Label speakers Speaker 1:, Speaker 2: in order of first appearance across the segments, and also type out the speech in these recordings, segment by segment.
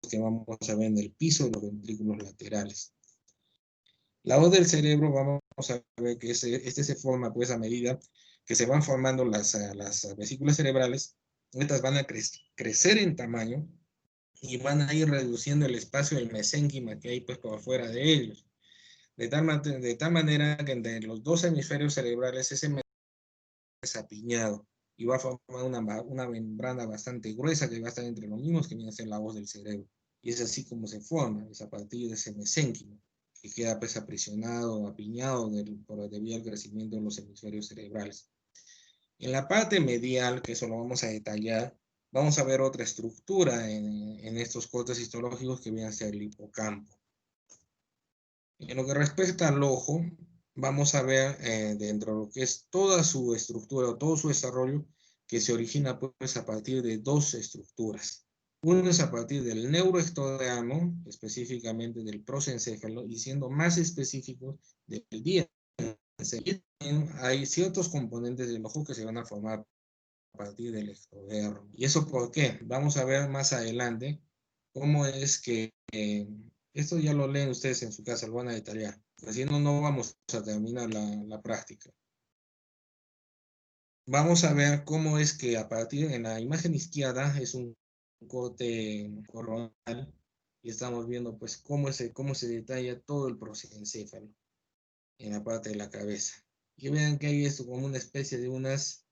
Speaker 1: que vamos a ver en el piso de los ventrículos laterales. La voz del cerebro, vamos a ver que este se forma pues a medida que se van formando las vesículas cerebrales. Estas van a crecer en tamaño y van a ir reduciendo el espacio del mesénquima que hay pues por afuera de ellos. De tal manera que entre los dos hemisferios cerebrales ese mesénquima es apiñado y va a formar una membrana bastante gruesa que va a estar entre los mismos que viene a ser la voz del cerebro. Y es así como se forma, es a partir de ese mesénquima, que queda pues aprisionado, apiñado debido al crecimiento de los hemisferios cerebrales. En la parte medial, que eso lo vamos a detallar, vamos a ver otra estructura en estos cortes histológicos que viene a ser el hipocampo. En lo que respecta al ojo, vamos a ver dentro de lo que es toda su estructura o todo su desarrollo, que se origina pues a partir de dos estructuras. Uno es a partir del neuroectodermo, específicamente del prosencéfalo, y siendo más específicos del diencéfalo. Hay ciertos componentes del ojo que se van a formar a partir del ectodermo. ¿Y eso por qué? Vamos a ver más adelante cómo es que esto ya lo leen ustedes en su casa, lo van a detallar. Así no vamos a terminar la práctica. Vamos a ver cómo es que a partir, en la imagen izquierda es un corte coronal y estamos viendo pues cómo se detalla todo el prosencéfalo en la parte de la cabeza. Y vean que hay esto como una especie de unas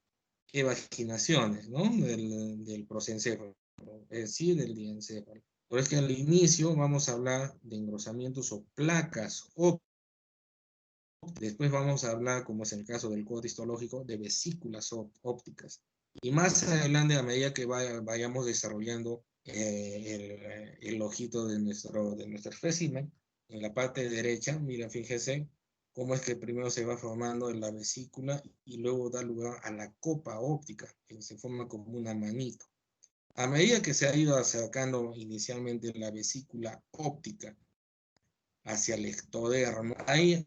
Speaker 1: evaginaciones, ¿no? Del prosencéfalo, es decir, del diencéfalo. Por eso que al inicio vamos a hablar de engrosamientos o placas ópticas. Después vamos a hablar, como es el caso del corte histológico, de vesículas ópticas. Y más adelante, a medida que vayamos desarrollando el ojito de nuestro espécimen, en la parte derecha, mira, fíjese cómo es que primero se va formando en la vesícula y luego da lugar a la copa óptica, que se forma como una manito. A medida que se ha ido acercando inicialmente la vesícula óptica hacia el ectodermo,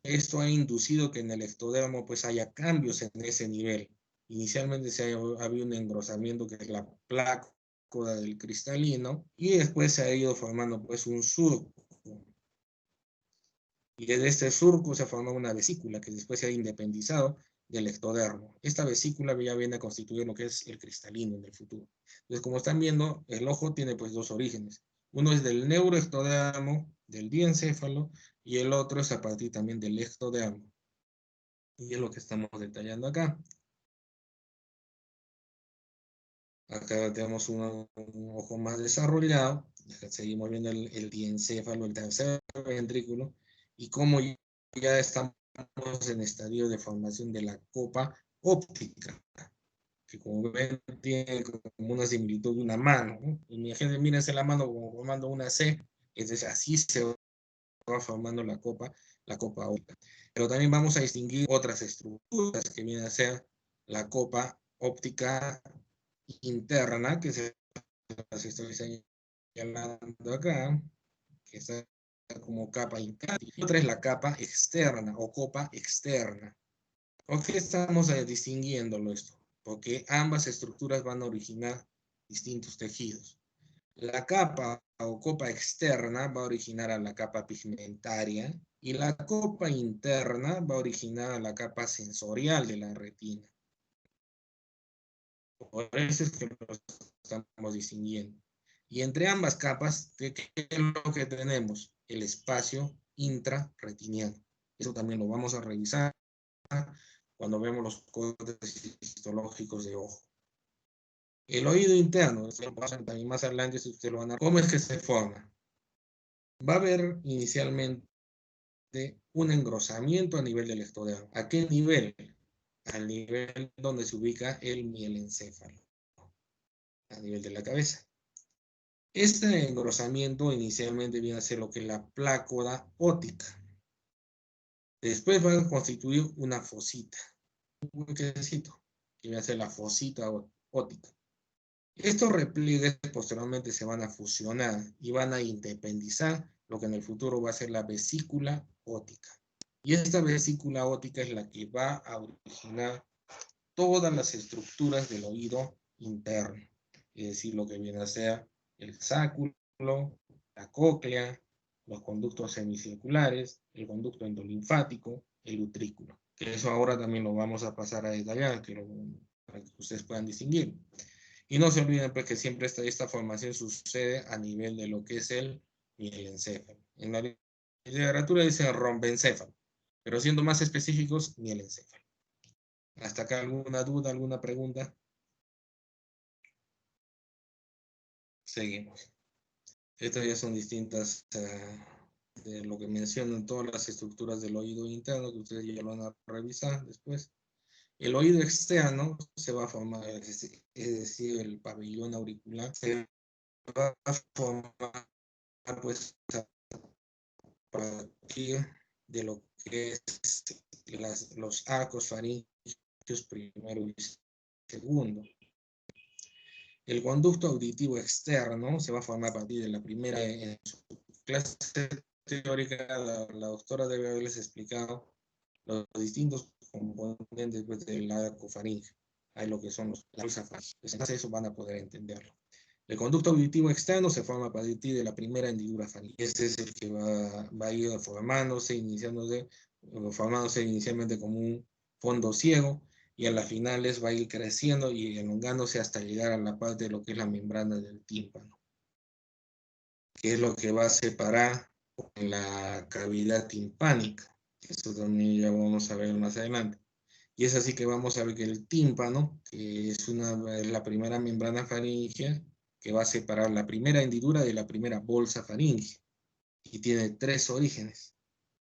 Speaker 1: esto ha inducido que en el ectodermo pues haya cambios en ese nivel. Inicialmente había un engrosamiento que es la plácoda del cristalino y después se ha ido formando pues un surco. Y de este surco se ha formado una vesícula que después se ha independizado del ectodermo. Esta vesícula ya viene a constituir lo que es el cristalino en el futuro. Entonces, como están viendo, el ojo tiene pues dos orígenes. Uno es del neuroectodermo, del diencéfalo, y el otro es a partir también del ectodermo. Y es lo que estamos detallando acá. Acá tenemos un ojo más desarrollado. Seguimos viendo el diencéfalo, el tercer ventrículo, y cómo ya estamos en estadio de formación de la copa óptica, que como ven tiene como una similitud de una mano, ¿no? Imagínense, mírense la mano como formando una C, entonces así se va formando la copa óptica. Pero también vamos a distinguir otras estructuras que vienen a ser la copa óptica interna, que se las estoy señalando acá, que está como capa interna, y otra es la capa externa o copa externa. ¿Por qué estamos distinguiéndolo esto? Porque ambas estructuras van a originar distintos tejidos. La capa o copa externa va a originar a la capa pigmentaria y la copa interna va a originar a la capa sensorial de la retina. Por eso es que lo estamos distinguiendo. Y entre ambas capas, ¿qué es lo que tenemos? El espacio intrarretiniano. Eso también lo vamos a revisar cuando vemos los cortes histológicos de ojo. El oído interno, también más adelante, si usted lo van a... ¿Cómo es que se forma? Va a haber inicialmente un engrosamiento a nivel del ectodermo. ¿A qué nivel? Al nivel donde se ubica el mielencéfalo, a nivel de la cabeza. Este engrosamiento inicialmente viene a ser lo que es la plácoda óptica. Después va a constituir una fosita, un huequecito, que viene a ser la fosita óptica. Estos repliegues posteriormente se van a fusionar y van a independizar lo que en el futuro va a ser la vesícula óptica. Y esta vesícula óptica es la que va a originar todas las estructuras del oído interno, es decir, lo que viene a ser el sáculo, la cóclea, los conductos semicirculares, el conducto endolinfático, el utrículo. Que eso ahora también lo vamos a pasar a detallar, para que ustedes puedan distinguir. Y no se olviden pues, que siempre esta formación sucede a nivel de lo que es el mielencéfalo. En la literatura dicen rombencéfalo, pero siendo más específicos, mielencéfalo. ¿Hasta acá alguna duda, alguna pregunta? Seguimos. Estas ya son distintas de lo que mencionan todas las estructuras del oído interno, que ustedes ya lo van a revisar después. El oído externo se va a formar, es decir, el pabellón auricular, se va a formar pues a partir de lo que es los arcos faríngeos primero y segundo. El conducto auditivo externo se va a formar a partir de la primera, en su clase teórica, la doctora debe haberles explicado los distintos componentes pues, del arco faríngeo. Hay lo que son la bolsa faríngea. Entonces, eso van a poder entenderlo. El conducto auditivo externo se forma a partir de la primera hendidura faríngea. Este es el que va a ir formándose inicialmente como un fondo ciego, y a las finales va a ir creciendo y elongándose hasta llegar a la parte de lo que es la membrana del tímpano, que es lo que va a separar la cavidad timpánica. Esto también ya vamos a ver más adelante. Y es así que vamos a ver que el tímpano, que es la primera membrana faríngea, que va a separar la primera hendidura de la primera bolsa faríngea. Y tiene tres orígenes: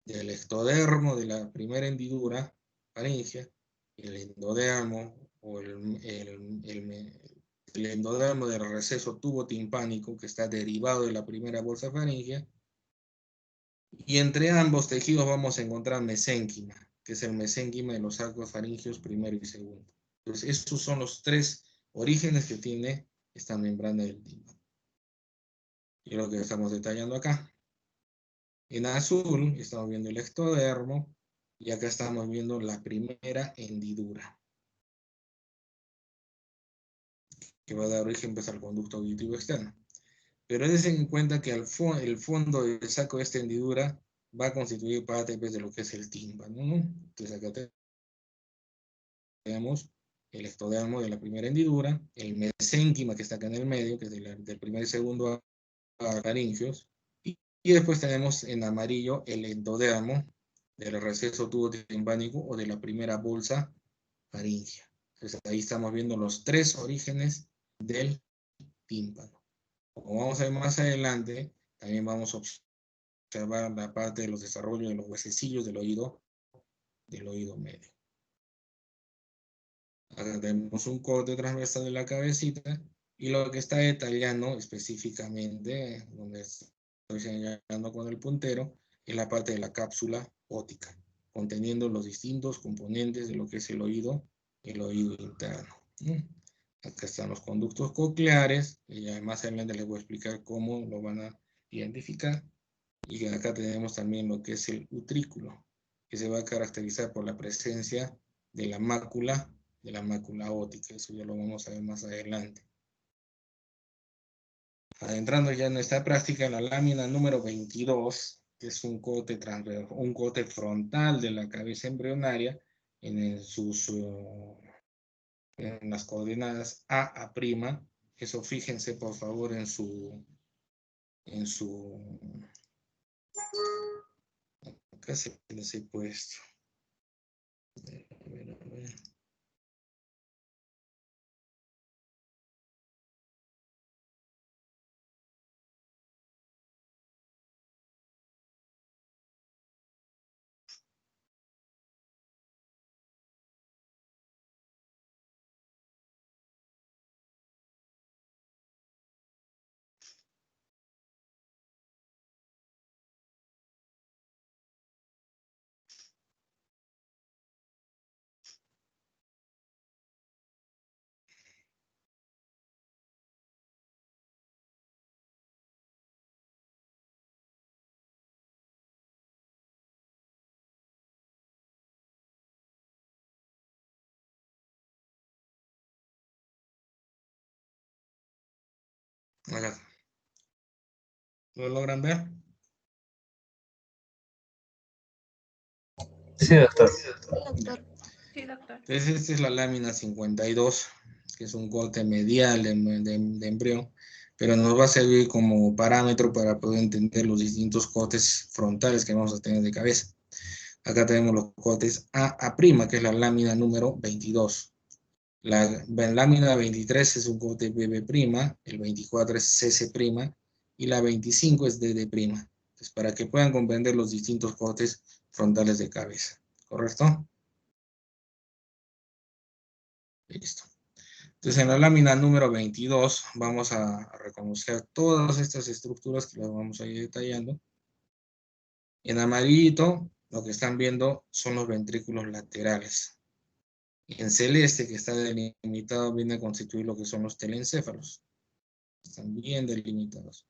Speaker 1: del ectodermo de la primera hendidura faríngea, el endodermo o el endodermo del receso tubo timpánico, que está derivado de la primera bolsa faríngea, y entre ambos tejidos vamos a encontrar mesénquima, que es el mesénquima de los arcos faringios primero y segundo. Entonces, estos son los tres orígenes que tiene esta membrana del tímpano. Y lo que estamos detallando acá. En azul estamos viendo el ectodermo, y acá estamos viendo la primera hendidura, que va a dar origen pues, al conducto auditivo externo. Pero dense en cuenta que el fondo del saco de esta hendidura va a constituir parte pues, de lo que es el tímpano, ¿no? Entonces acá tenemos el ectodermo de la primera hendidura, el mesénquima que está acá en el medio, que es del primer y segundo faringios, y después tenemos en amarillo el endodermo del receso tubo timpánico o de la primera bolsa faríngea. Entonces ahí estamos viendo los tres orígenes del tímpano. Como vamos a ver más adelante, también vamos a observar la parte de los desarrollos de los huesecillos del oído medio. Acá tenemos un corte transversal de la cabecita, y lo que está detallando específicamente, donde estoy señalando con el puntero, es la parte de la cápsula óptica, conteniendo los distintos componentes de lo que es el oído interno. Acá están los conductos cocleares, y ya más adelante les voy a explicar cómo lo van a identificar. Y acá tenemos también lo que es el utrículo, que se va a caracterizar por la presencia de la mácula óptica. Eso ya lo vamos a ver más adelante. Adentrando ya en nuestra práctica, la lámina número 22, que es un corte frontal de la cabeza embrionaria en las coordenadas A'. Eso fíjense por favor en su acá se les he puesto. A ver. Acá. ¿Lo logran ver?
Speaker 2: Sí, doctor.
Speaker 1: Ya.
Speaker 3: Sí, doctor.
Speaker 1: Entonces, esta es la lámina 52, que es un corte medial de embrión, pero nos va a servir como parámetro para poder entender los distintos cortes frontales que vamos a tener de cabeza. Acá tenemos los cortes A', que es la lámina número 22. La lámina 23 es un corte BB', el 24 es CC', y la 25 es DD'. Entonces, para que puedan comprender los distintos cortes frontales de cabeza. ¿Correcto? Listo. Entonces, en la lámina número 22 vamos a reconocer todas estas estructuras que las vamos a ir detallando. En amarillito, lo que están viendo son los ventrículos laterales. En celeste, que está delimitado, viene a constituir lo que son los telencéfalos. Están bien delimitados.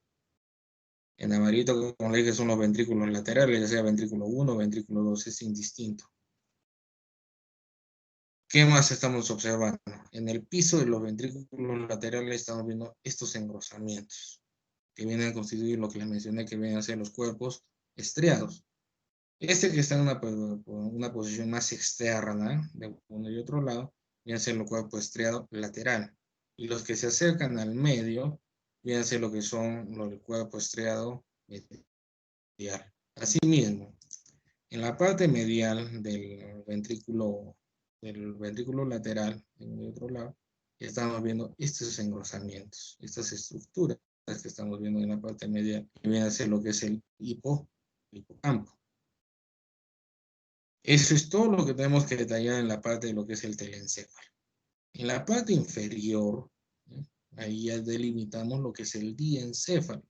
Speaker 1: En amarillito, como le dije, son los ventrículos laterales, ya sea ventrículo 1 o ventrículo 2, es indistinto. ¿Qué más estamos observando? En el piso de los ventrículos laterales estamos viendo estos engrosamientos, que vienen a constituir lo que les mencioné, que vienen a ser los cuerpos estriados. Este que está en una posición más externa, de uno y otro lado, viene a ser el cuerpo estriado lateral. Y los que se acercan al medio, vienen a ser lo que son el cuerpo estriado medial. Asimismo, en la parte medial del ventrículo lateral, en el otro lado, estamos viendo estos engrosamientos, estas estructuras que estamos viendo en la parte medial, que viene a ser lo que es el hipocampo. Eso es todo lo que tenemos que detallar en la parte de lo que es el telencéfalo. En la parte inferior, ¿eh? Ahí ya delimitamos lo que es el diencéfalo.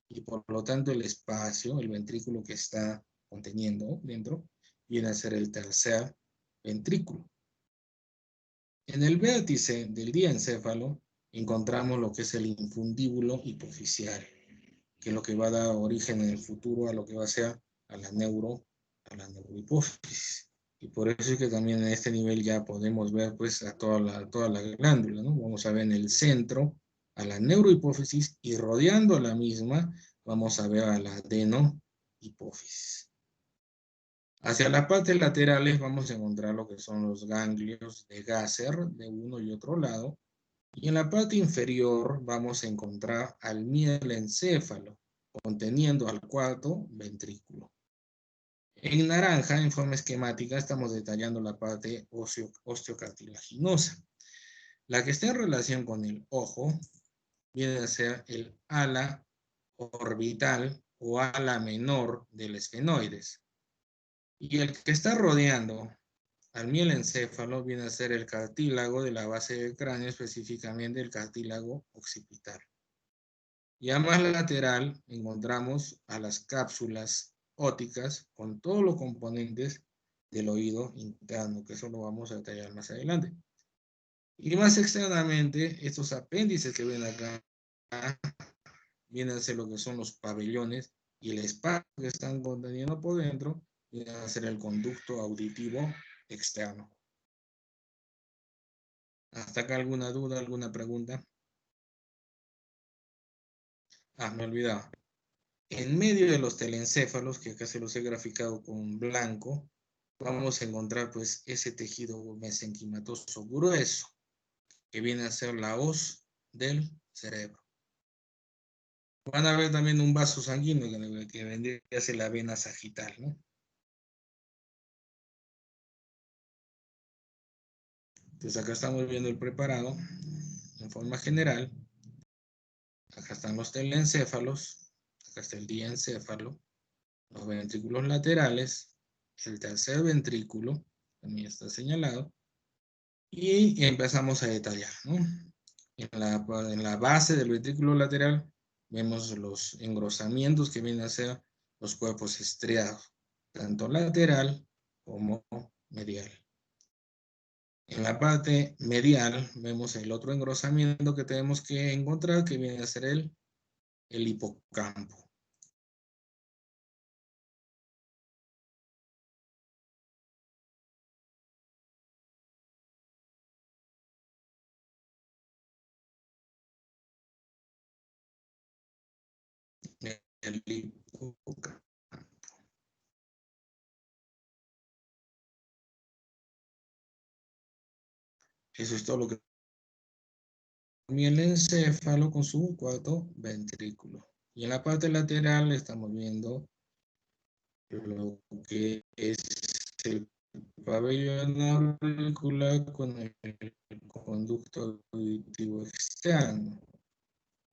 Speaker 1: Y por lo tanto el espacio, el ventrículo que está conteniendo dentro, viene a ser el tercer ventrículo. En el vértice del diencéfalo encontramos lo que es el infundíbulo hipoficial, que es lo que va a dar origen en el futuro a lo que va a ser a la neurohipófisis. Y por eso es que también en este nivel ya podemos ver pues a toda la glándula, ¿no? Vamos a ver en el centro a la neurohipófisis y rodeando la misma vamos a ver a la adenohipófisis. Hacia las partes laterales vamos a encontrar lo que son los ganglios de Gasser de uno y otro lado. Y en la parte inferior vamos a encontrar al mielencéfalo, conteniendo al cuarto ventrículo. En naranja, en forma esquemática, estamos detallando la parte osteocartilaginosa. La que está en relación con el ojo viene a ser el ala orbital o ala menor del esfenoides. Y el que está rodeando al mielencéfalo viene a ser el cartílago de la base del cráneo, específicamente el cartílago occipital. Y a más lateral encontramos a las cápsulas ópticas con todos los componentes del oído interno, que eso lo vamos a detallar más adelante. Y más externamente, estos apéndices que ven acá vienen a ser lo que son los pabellones y el espacio que están conteniendo por dentro viene a ser el conducto auditivo externo. ¿Hasta acá alguna duda, alguna pregunta? Me olvidaba. En medio de los telencéfalos, que acá se los he graficado con blanco, vamos a encontrar pues ese tejido mesenquimatoso grueso, que viene a ser la hoz del cerebro. Van a ver también un vaso sanguíneo que vendría a ser la vena sagital, ¿no? Entonces acá estamos viendo el preparado en forma general. Acá están los telencéfalos, acá está el diencéfalo, los ventrículos laterales, el tercer ventrículo, también está señalado, y empezamos a detallar, ¿no? En la base del ventrículo lateral vemos los engrosamientos que vienen a ser los cuerpos estriados, tanto lateral como medial. En la parte medial vemos el otro engrosamiento que tenemos que encontrar, que viene a ser el hipocampo. el hipocampo. Eso es todo lo que el encéfalo con su cuarto ventrículo. Y en la parte lateral estamos viendo lo que es el pabellón auricular con el conducto auditivo externo.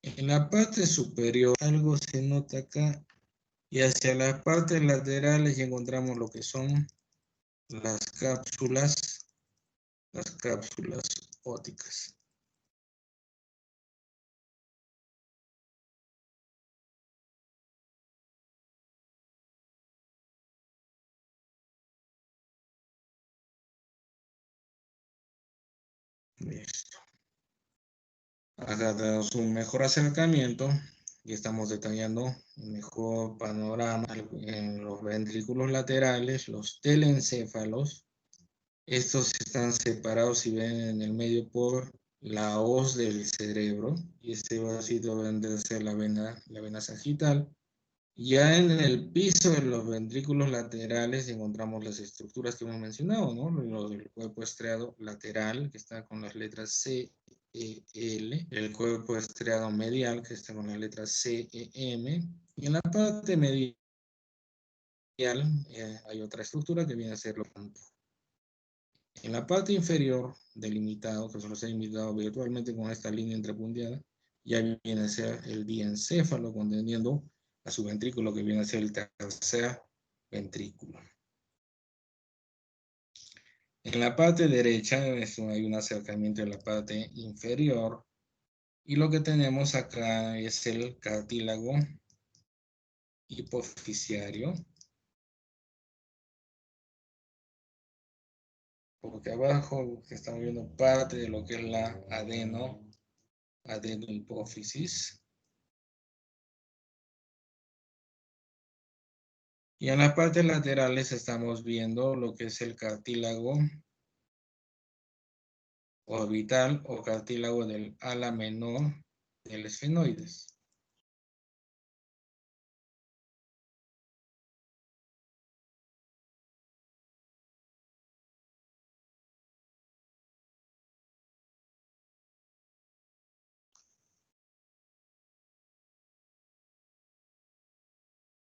Speaker 1: En la parte superior algo se nota acá y hacia las partes laterales encontramos lo que son las cápsulas ópticas. Listo. Acá tenemos un mejor acercamiento y estamos detallando un mejor panorama en los ventrículos laterales, los telencéfalos. Estos están separados, si ven, en el medio por la hoz del cerebro y este vasito va a ser la vena sagital. Ya en el piso de los ventrículos laterales encontramos las estructuras que hemos mencionado, ¿no? Lo del cuerpo estriado lateral, que está con las letras C, E, L. El cuerpo estriado medial, que está con las letras C, E, M. Y en la parte medial hay otra estructura que viene a ser los campos. En la parte inferior, delimitado, que solo se ha delimitado virtualmente con esta línea entrepunteada, ya viene a ser el diencéfalo, conteniendo a su ventrículo, que viene a ser el tercer ventrículo. En la parte derecha hay un acercamiento en la parte inferior, y lo que tenemos acá es el cartílago hipofisiario, porque abajo estamos viendo parte de lo que es la adenohipófisis. Y en las partes laterales estamos viendo lo que es el cartílago orbital o cartílago del ala menor del esfenoides.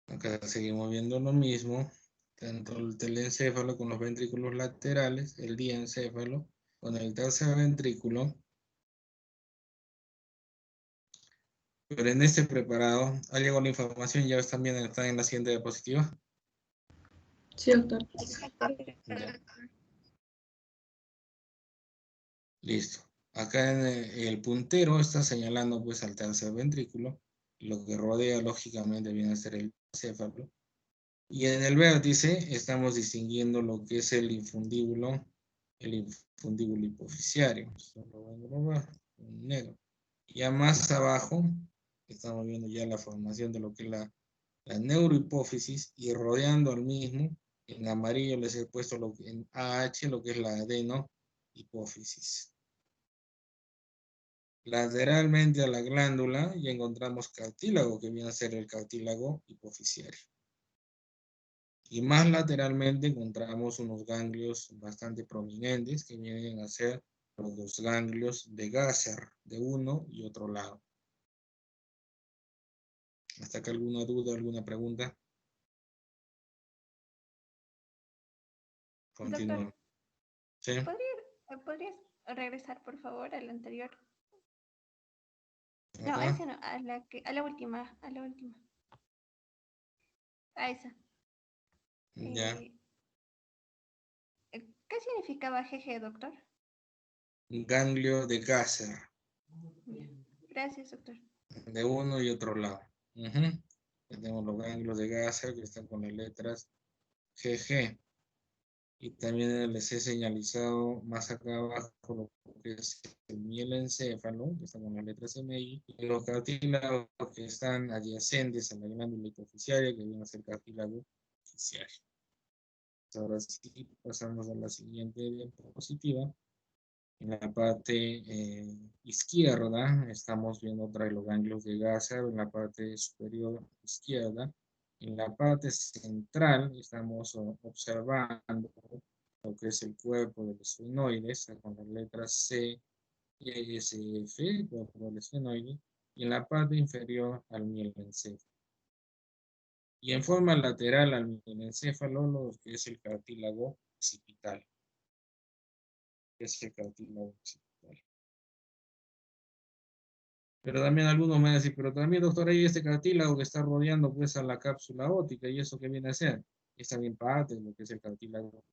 Speaker 1: Acá seguimos viendo lo mismo, tanto el telencéfalo con los ventrículos laterales, el diencéfalo con el tercer ventrículo. Pero en este preparado, ha llegado la información, ya están en la siguiente diapositiva.
Speaker 2: Sí, doctor.
Speaker 1: Ya. Listo. Acá en el puntero está señalando pues al tercer ventrículo, lo que rodea lógicamente viene a ser el encéfalo. Y en el vértice estamos distinguiendo lo que es el infundíbulo hipofisiario. Solo voy a englobar en negro. Ya más abajo estamos viendo ya la formación de lo que es la neurohipófisis, y rodeando al mismo, en amarillo les he puesto en AH lo que es la adenohipófisis. Lateralmente a la glándula ya encontramos cartílago, que viene a ser el cartílago hipofisiario. Y más lateralmente encontramos unos ganglios bastante prominentes que vienen a ser los ganglios de Gasser, de uno y otro lado. ¿Hasta acá alguna duda, alguna pregunta? Continúo.
Speaker 2: Doctor,
Speaker 1: ¿Sí?
Speaker 2: ¿podrías regresar, por favor, al anterior? No,
Speaker 1: Acá.
Speaker 2: a esa no, a la última, a esa.
Speaker 1: Ya.
Speaker 2: ¿Qué significaba GG, doctor?
Speaker 1: Ganglio de Gasser,
Speaker 2: Gracias, doctor.
Speaker 1: de uno y otro lado. Tenemos los ganglios de Gasser que están con las letras GG. Y también les he señalizado más acá abajo lo que es el mielencéfalo, que está con las letras MI, y los cartílagos que están adyacentes a la glándula hipofisiaria, que viene a ser cartílago oficial. Ahora sí, pasamos a la siguiente diapositiva. En la parte izquierda estamos viendo otra vez los ganglios de Gassard, en la parte superior izquierda. En la parte central estamos observando lo que es el cuerpo del esfenoides, con las letras C, E, S, F, el cuerpo del esfenoide, y en la parte inferior al mielencéfalo. Y en forma lateral al mielencéfalo, lo que es el cartílago occipital. Es el cartílago occipital. Pero también algunos me van a decir, pero también, doctor, hay este cartílago que está rodeando pues a la cápsula óptica, ¿y eso qué viene a ser? Es también parte de lo que es el cartílago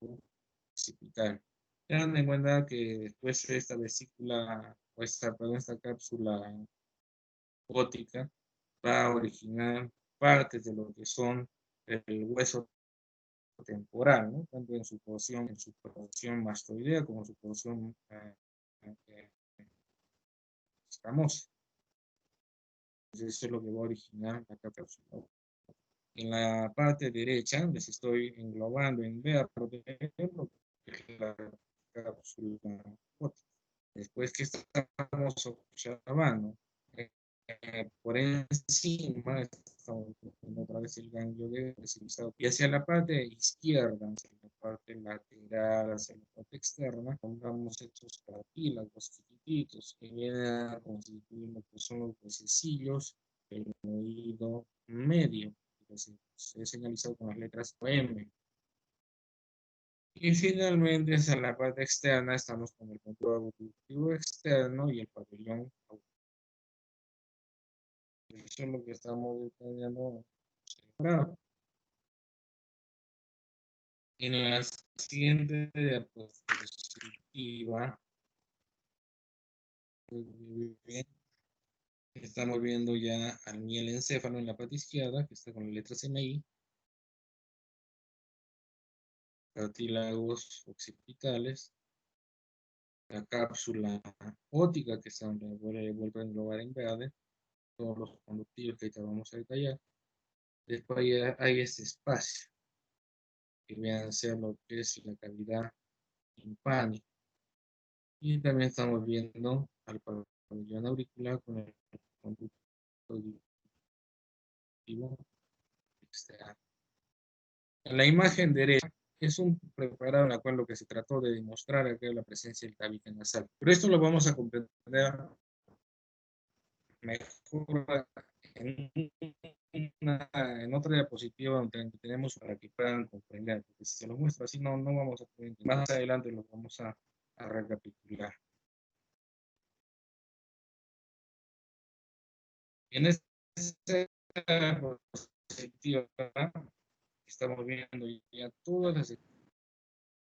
Speaker 1: occipital. Tengan en cuenta que después esta vesícula, o esta, perdón, esta cápsula óptica va a originar partes de lo que son el hueso temporal, ¿no? Tanto en su porción mastoidea como en su porción escamosa. Entonces, eso es lo que va a originar la cápsula. En la parte derecha les estoy englobando en verde lo que es la cápsula óptica. Después que estamos observando por encima, estamos viendo otra vez el ganglio de deslizado. Y hacia la parte izquierda, hacia la parte lateral, hacia la parte externa, pongamos estos cartílagos chiquititos que vienen a constituir lo que son los huesecillos del oído medio, que se he señalizado con las letras M. Y finalmente, hacia la parte externa, estamos con el control auditivo externo y el pabellón auditivo. Eso es lo que estamos detallando. En la siguiente diapositiva, estamos viendo ya al mielencéfalo en la parte izquierda, que está con las letras MI, cartílagos occipitales, la cápsula óptica que está vuelve a englobar en verde, todos los conductivos que ahorita vamos a detallar. Después hay este espacio, que viene a ser lo que es la cavidad timpánica. Y también estamos viendo al pabellón auricular con el conducto auditivo externo. En la imagen derecha es un preparado en la cual lo que se trató de demostrar es la presencia del tabique nasal. Pero esto lo vamos a comprender mejor en otra diapositiva donde tenemos para que puedan comprender. Porque si se lo muestro así, no vamos a poder entender. Más adelante lo vamos a recapitular. En esta diapositiva estamos viendo ya todas las...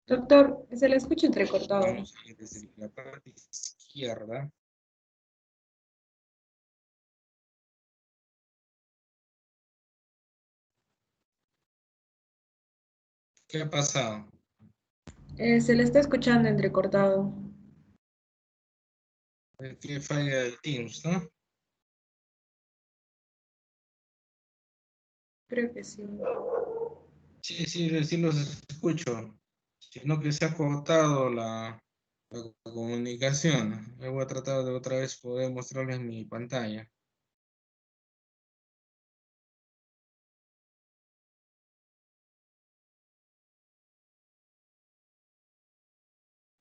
Speaker 3: Doctor, se le escucha entrecortado.
Speaker 1: Vamos a ir desde la parte izquierda. ¿Qué ha pasado?
Speaker 3: Se le está escuchando entrecortado.
Speaker 1: ¿Qué falla el Teams, no?
Speaker 3: Creo que sí.
Speaker 1: Sí los escucho. Sino que se ha cortado la comunicación. Yo voy a tratar de otra vez poder mostrarles mi pantalla.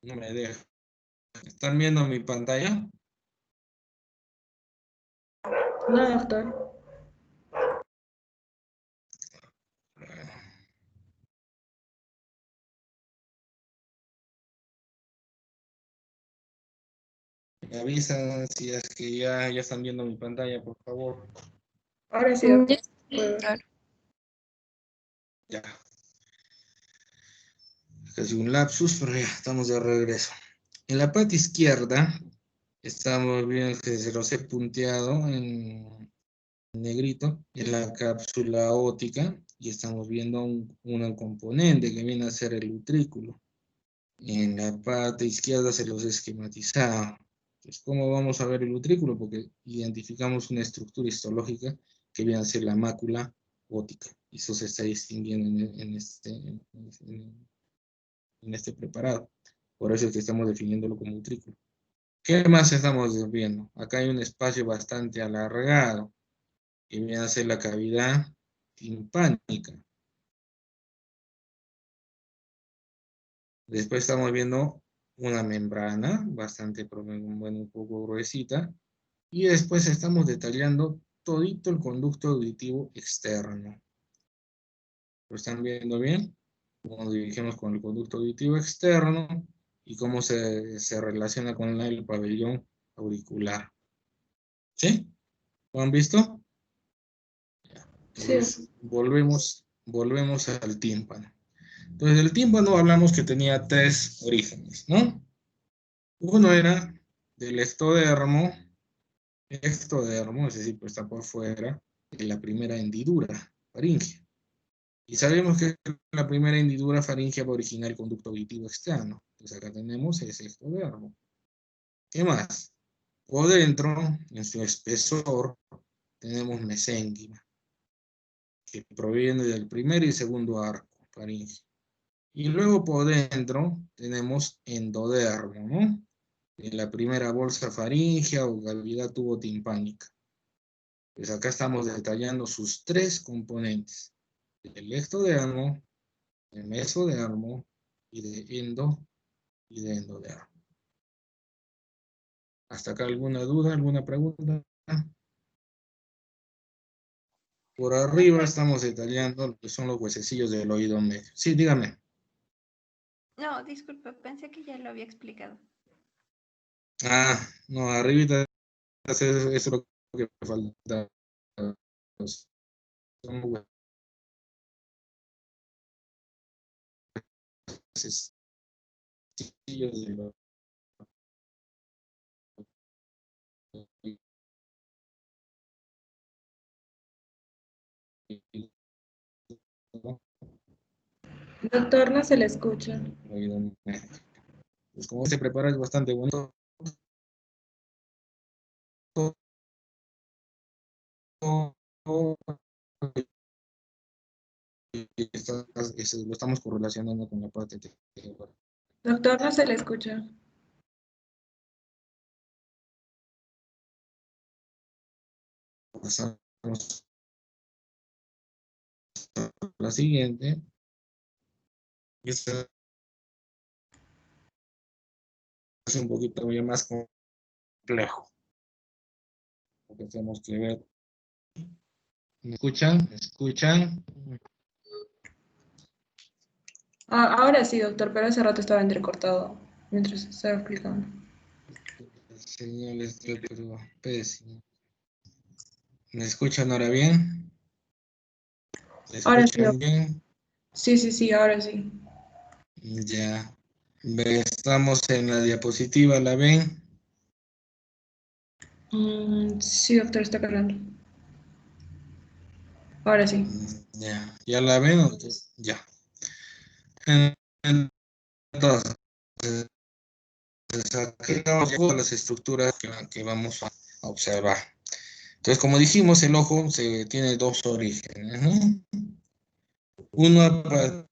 Speaker 1: No me deja. ¿Están viendo mi pantalla?
Speaker 3: No, doctor.
Speaker 1: Me avisan si es que ya están viendo mi pantalla, por favor.
Speaker 3: Ahora sí, doctor.
Speaker 1: Ya. Casi un lapsus, pero ya estamos de regreso. En la parte izquierda estamos viendo que se los he punteado en negrito, en la cápsula óptica, y estamos viendo un componente que viene a ser el utrículo. En la parte izquierda se los he esquematizado. Entonces, ¿cómo vamos a ver el utrículo? Porque identificamos una estructura histológica que viene a ser la mácula óptica. Y eso se está distinguiendo en este preparado. Por eso es que estamos definiéndolo como utrículo. ¿Qué más estamos viendo? Acá hay un espacio bastante alargado, que viene a ser la cavidad timpánica. Después estamos viendo una membrana, bastante, bueno, un poco gruesita. Y después estamos detallando todito el conducto auditivo externo. ¿Lo están viendo bien? Cómo nos dirigimos con el conducto auditivo externo y cómo se relaciona con el pabellón auricular. ¿Sí? ¿Lo han visto?
Speaker 3: Sí,
Speaker 1: Entonces, volvemos al tímpano. Entonces, el tímpano hablamos que tenía tres orígenes, ¿no? Uno era del ectodermo, es decir, pues está por fuera de la primera hendidura faríngea. Y sabemos que la primera hendidura faríngea va a originar el conducto auditivo externo. Entonces acá tenemos ese ectodermo. ¿Qué más? Por dentro, en su espesor, tenemos mesénquima, que proviene del primer y segundo arco faríngeo. Y luego por dentro tenemos endodermo, ¿no? En la primera bolsa faríngea o cavidad tubotimpánica. Pues acá estamos detallando sus tres componentes: el ectodermo, el mesodermo y de endodermo. ¿Hasta acá alguna duda, alguna pregunta? Por arriba estamos detallando lo que son los huesecillos del oído medio. Sí, dígame.
Speaker 2: No, disculpe, pensé que ya lo había explicado.
Speaker 1: Ah, no, arribita eso es lo que falta. Son huesecillos del
Speaker 3: doctor, no se le escucha.
Speaker 1: oído medio. Pues como se prepara es bastante bonito. Lo estamos correlacionando con la parte teórica.
Speaker 3: Doctor, no se le escucha.
Speaker 1: Pasamos a la siguiente. Y esta es un poquito más complejo. Porque tenemos que ver. ¿Me escuchan? ¿Me escuchan?
Speaker 3: Ah, ahora sí, doctor, pero hace rato estaba entrecortado mientras estaba explicando.
Speaker 1: Señales de pero pésimo. ¿Me escuchan ahora bien? ¿Me
Speaker 3: Ahora sí,
Speaker 1: escuchan bien?
Speaker 3: sí, sí, sí, ahora sí.
Speaker 1: Ya. Estamos en la diapositiva, ¿la ven?
Speaker 3: Sí, doctor, está cargando. Ahora sí.
Speaker 1: Ya. ¿Ya la ven? Ya. Entonces, aquí vamos con las estructuras que vamos a observar. Entonces, como dijimos, el ojo tiene dos orígenes, ¿no? Uno a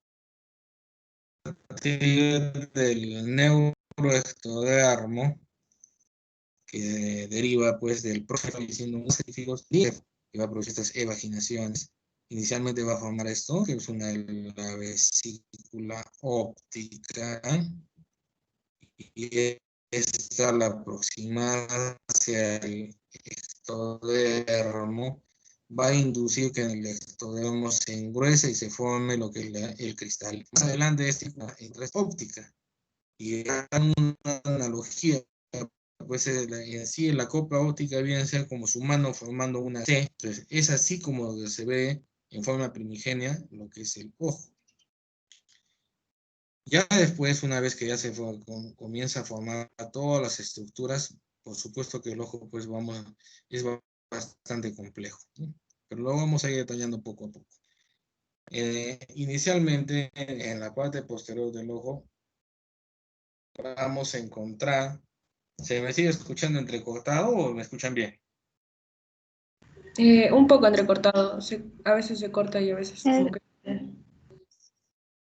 Speaker 1: partir del neuroectodermo, que deriva pues del proceso diciendo unos científicos que va a producir estas evaginaciones. Inicialmente va a formar esto, que es la vesícula óptica, y esta la aproximada hacia el ectodermo va a inducir que en el ectodermo se engruese y se forme lo que es el cristal. Más adelante esta es óptica y una analogía, pues en sí la copla óptica viene a ser como su mano formando una C. Entonces es así como se ve en forma primigenia lo que es el ojo. Ya después, una vez que ya comienza a formar todas las estructuras, por supuesto que el ojo pues es bastante complejo, ¿no? Pero lo vamos a ir detallando poco a poco. Inicialmente, en la parte posterior del ojo, vamos a encontrar. ¿Se me sigue escuchando entrecortado o me escuchan bien?
Speaker 3: Un poco entrecortado. A veces se corta y a veces como que...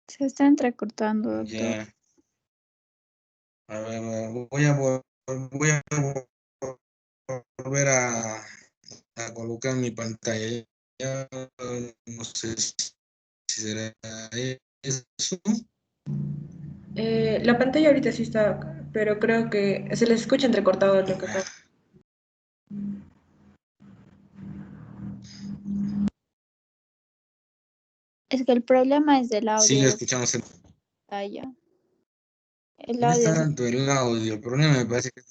Speaker 2: Se está entrecortando, doctor.
Speaker 1: Ya. A ver, voy a volver a colocar mi pantalla. Ya no sé si será eso.
Speaker 3: La pantalla ahorita sí está, pero creo que se les escucha entrecortado lo que acaba.
Speaker 2: Es que el problema es del audio
Speaker 1: Sigue
Speaker 2: de
Speaker 1: escuchándose.
Speaker 2: pantalla. El
Speaker 1: No
Speaker 2: audio
Speaker 1: está
Speaker 2: es...
Speaker 1: tanto el audio. El problema me parece que es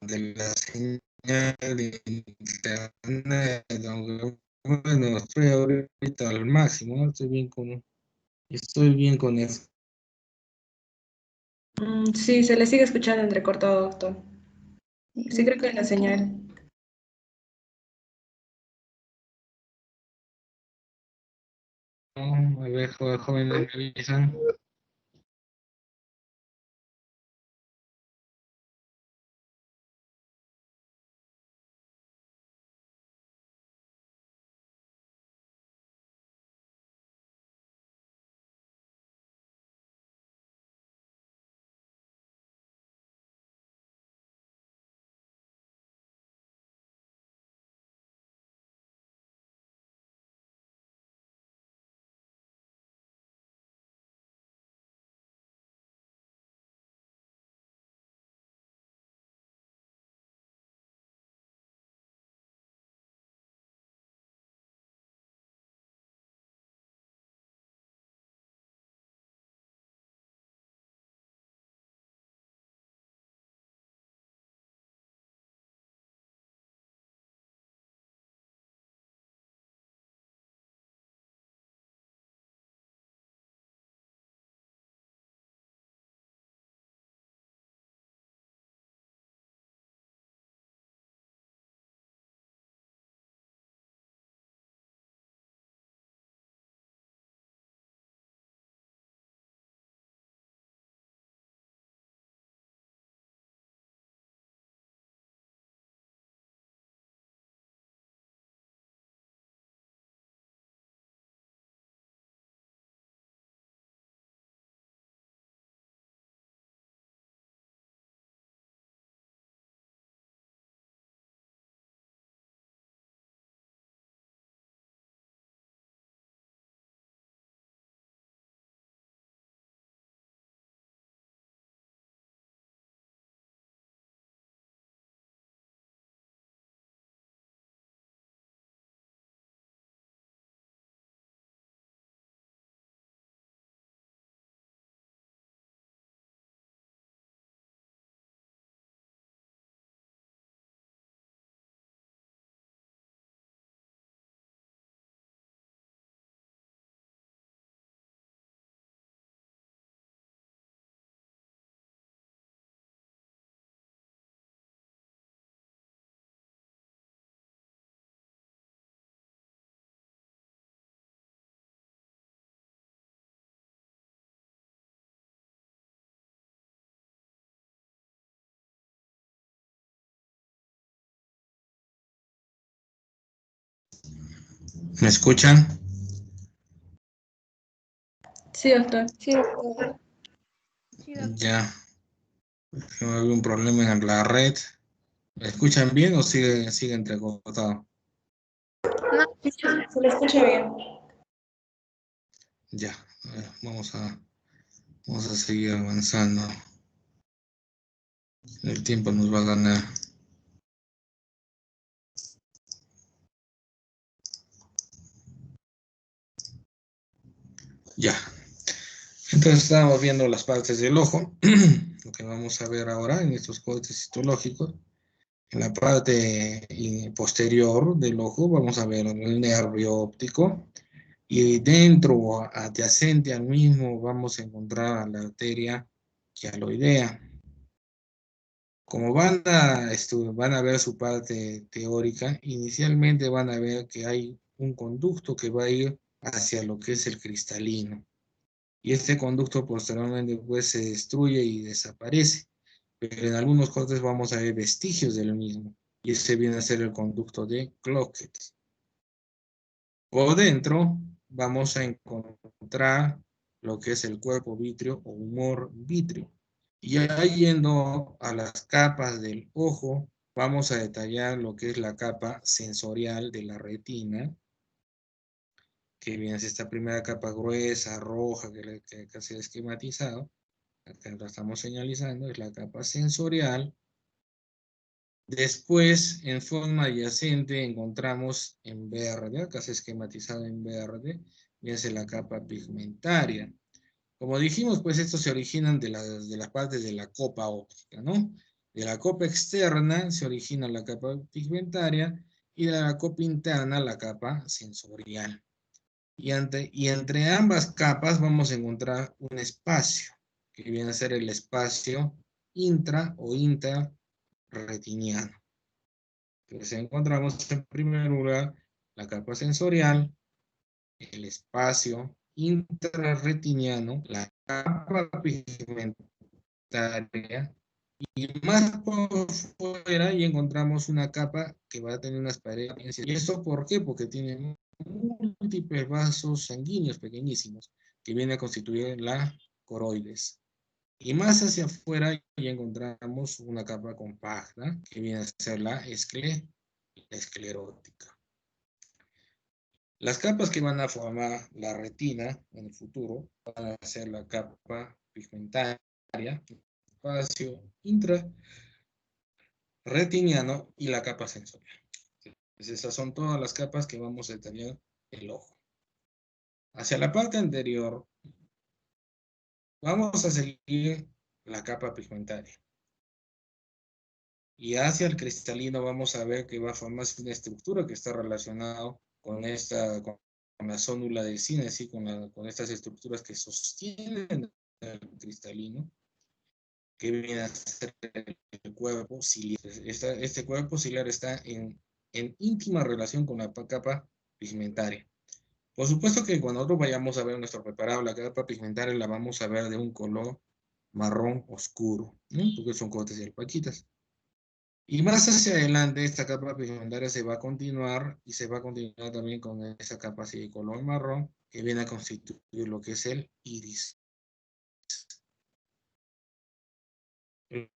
Speaker 1: de la señal de internet. Aunque, bueno, estoy ahorita al máximo, ¿no? Estoy bien con eso.
Speaker 3: Sí, se les sigue escuchando entrecortado, doctor. Sí, creo que es la señal.
Speaker 1: No, a ver, joven, me avisan. ¿Me escuchan?
Speaker 3: Sí, doctor.
Speaker 2: Sí, doctor.
Speaker 4: Sí, doctor.
Speaker 1: Ya. No hay un problema en la red. ¿Me escuchan bien o sigue entrecortado?
Speaker 2: No,
Speaker 3: Se le escucha bien.
Speaker 1: Ya. Vamos a seguir avanzando. El tiempo nos va a ganar. Ya. Entonces estamos viendo las partes del ojo. Lo que vamos a ver ahora en estos cortes histológicos. En la parte posterior del ojo vamos a ver el nervio óptico. Y dentro, adyacente al mismo, vamos a encontrar a la arteria quialoidea. Como van a ver su parte teórica, inicialmente van a ver que hay un conducto que va a ir hacia lo que es el cristalino. Y este conducto posteriormente pues se destruye y desaparece. Pero en algunos cortes vamos a ver vestigios del mismo. Y ese viene a ser el conducto de Cloquet. Por dentro vamos a encontrar lo que es el cuerpo vítreo o humor vítreo. Y ya yendo a las capas del ojo, vamos a detallar lo que es la capa sensorial de la retina, que viene a ser esta primera capa gruesa, roja, que acá se ha esquematizado. Acá la estamos señalizando, es la capa sensorial. Después, en forma adyacente, encontramos en verde, acá se ha esquematizado en verde, viene a ser la capa pigmentaria. Como dijimos, pues estos se originan de las partes de la copa óptica, ¿no? De la copa externa se origina la capa pigmentaria y de la copa interna la capa sensorial. Y entre ambas capas vamos a encontrar un espacio, que viene a ser el espacio intra o interretiniano. Entonces encontramos en primer lugar la capa sensorial, el espacio intrarretiniano, la capa pigmentaria, y más por fuera y encontramos una capa que va a tener unas paredes. ¿Y esto por qué? Porque tiene múltiples vasos sanguíneos pequeñísimos que vienen a constituir la coroides. Y más hacia afuera ya encontramos una capa compacta que viene a ser la esclerótica. Las capas que van a formar la retina en el futuro van a ser la capa pigmentaria, espacio intrarretiniano y la capa sensorial. Entonces, esas son todas las capas que vamos a detallar el ojo. Hacia la parte anterior vamos a seguir la capa pigmentaria. Y hacia el cristalino vamos a ver que va a formarse una estructura que está relacionada con la zónula de Sinesi, con estas estructuras que sostienen el cristalino, que viene a ser el cuerpo ciliar. Este cuerpo ciliar está en íntima relación con la capa pigmentaria. Por supuesto que cuando nosotros vayamos a ver nuestro preparado, la capa pigmentaria la vamos a ver de un color marrón oscuro, ¿no? Porque son cortes y alpaquitas. Y más hacia adelante, esta capa pigmentaria se va a continuar y se va a continuar también con esa capa así de color marrón que viene a constituir lo que es el iris.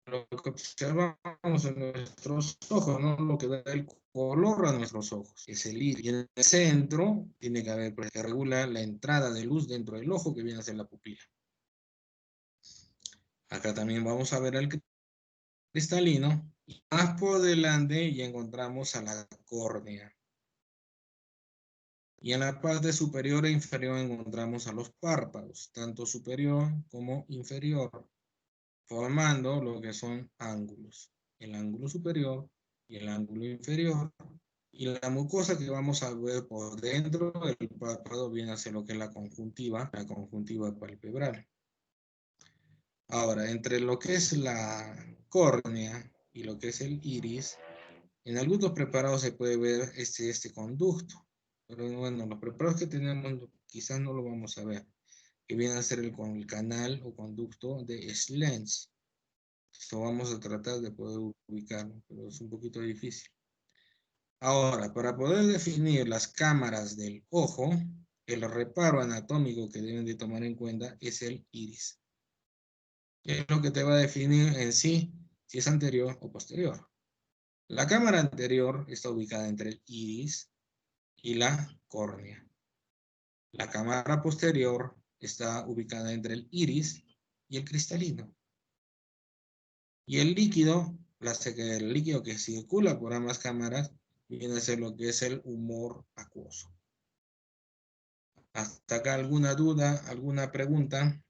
Speaker 1: Lo que observamos en nuestros ojos, ¿no? Lo que da el color a nuestros ojos es el iris. Y en el centro tiene que haber, pues, que regula la entrada de luz dentro del ojo, que viene a ser la pupila. Acá también vamos a ver el cristalino. Y más por delante ya encontramos a la córnea. Y en la parte superior e inferior encontramos a los párpados, tanto superior como inferior, formando lo que son ángulos. El ángulo superior y el ángulo inferior. Y la mucosa que vamos a ver por dentro del párpado viene a ser lo que es la conjuntiva palpebral. Ahora, entre lo que es la córnea y lo que es el iris, en algunos preparados se puede ver este conducto. Pero bueno, los preparados que tenemos quizás no lo vamos a ver, que viene a ser el canal o conducto de Schlens. Esto vamos a tratar de poder ubicarlo, pero es un poquito difícil. Ahora, para poder definir las cámaras del ojo, el reparo anatómico que deben de tomar en cuenta es el iris. Es lo que te va a definir en sí si es anterior o posterior. La cámara anterior está ubicada entre el iris y la córnea. La cámara posterior está ubicada entre el iris y el cristalino. Y el líquido que circula por ambas cámaras viene a ser lo que es el humor acuoso. ¿Hasta acá alguna duda, alguna pregunta?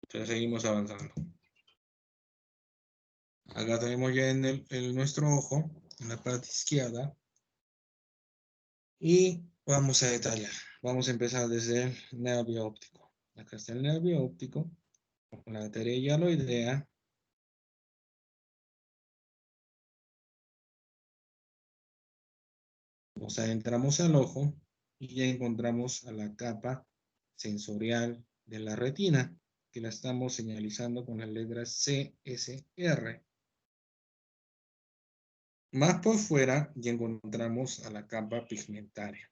Speaker 1: Entonces seguimos avanzando. Acá tenemos ya en nuestro ojo, en la parte izquierda. Y vamos a detallar. Vamos a empezar desde el nervio óptico. Acá está el nervio óptico, con la arteria hialoidea. Nos adentramos al ojo y ya encontramos a la capa sensorial de la retina, que la estamos señalizando con las letras CSR. Más por fuera ya encontramos a la capa pigmentaria.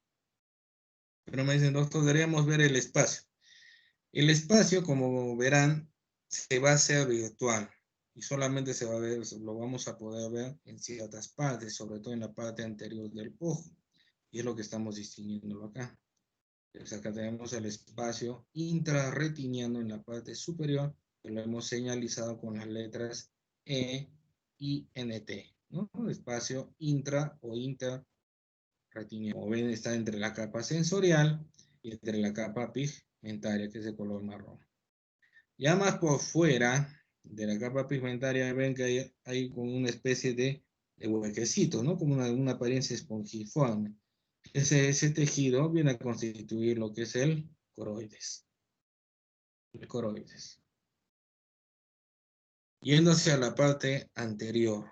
Speaker 1: Pero me dicen, doctor, deberíamos ver el espacio. El espacio, como verán, se va a hacer virtual. Y solamente se va a ver, lo vamos a poder ver en ciertas partes, sobre todo en la parte anterior del ojo. Y es lo que estamos distinguiendo acá. Entonces acá tenemos el espacio intrarretiniano en la parte superior, que lo hemos señalizado con las letras E y NT, ¿no? El espacio intra o interretiniano. Como ven, está entre la capa sensorial y entre la capa pigmentaria, que es de color marrón. Ya más por fuera de la capa pigmentaria, ven que hay como una especie de huequecito, ¿no? Como una apariencia esponjiforme. Ese tejido viene a constituir lo que es el coroides. El coroides. Yendo hacia la parte anterior,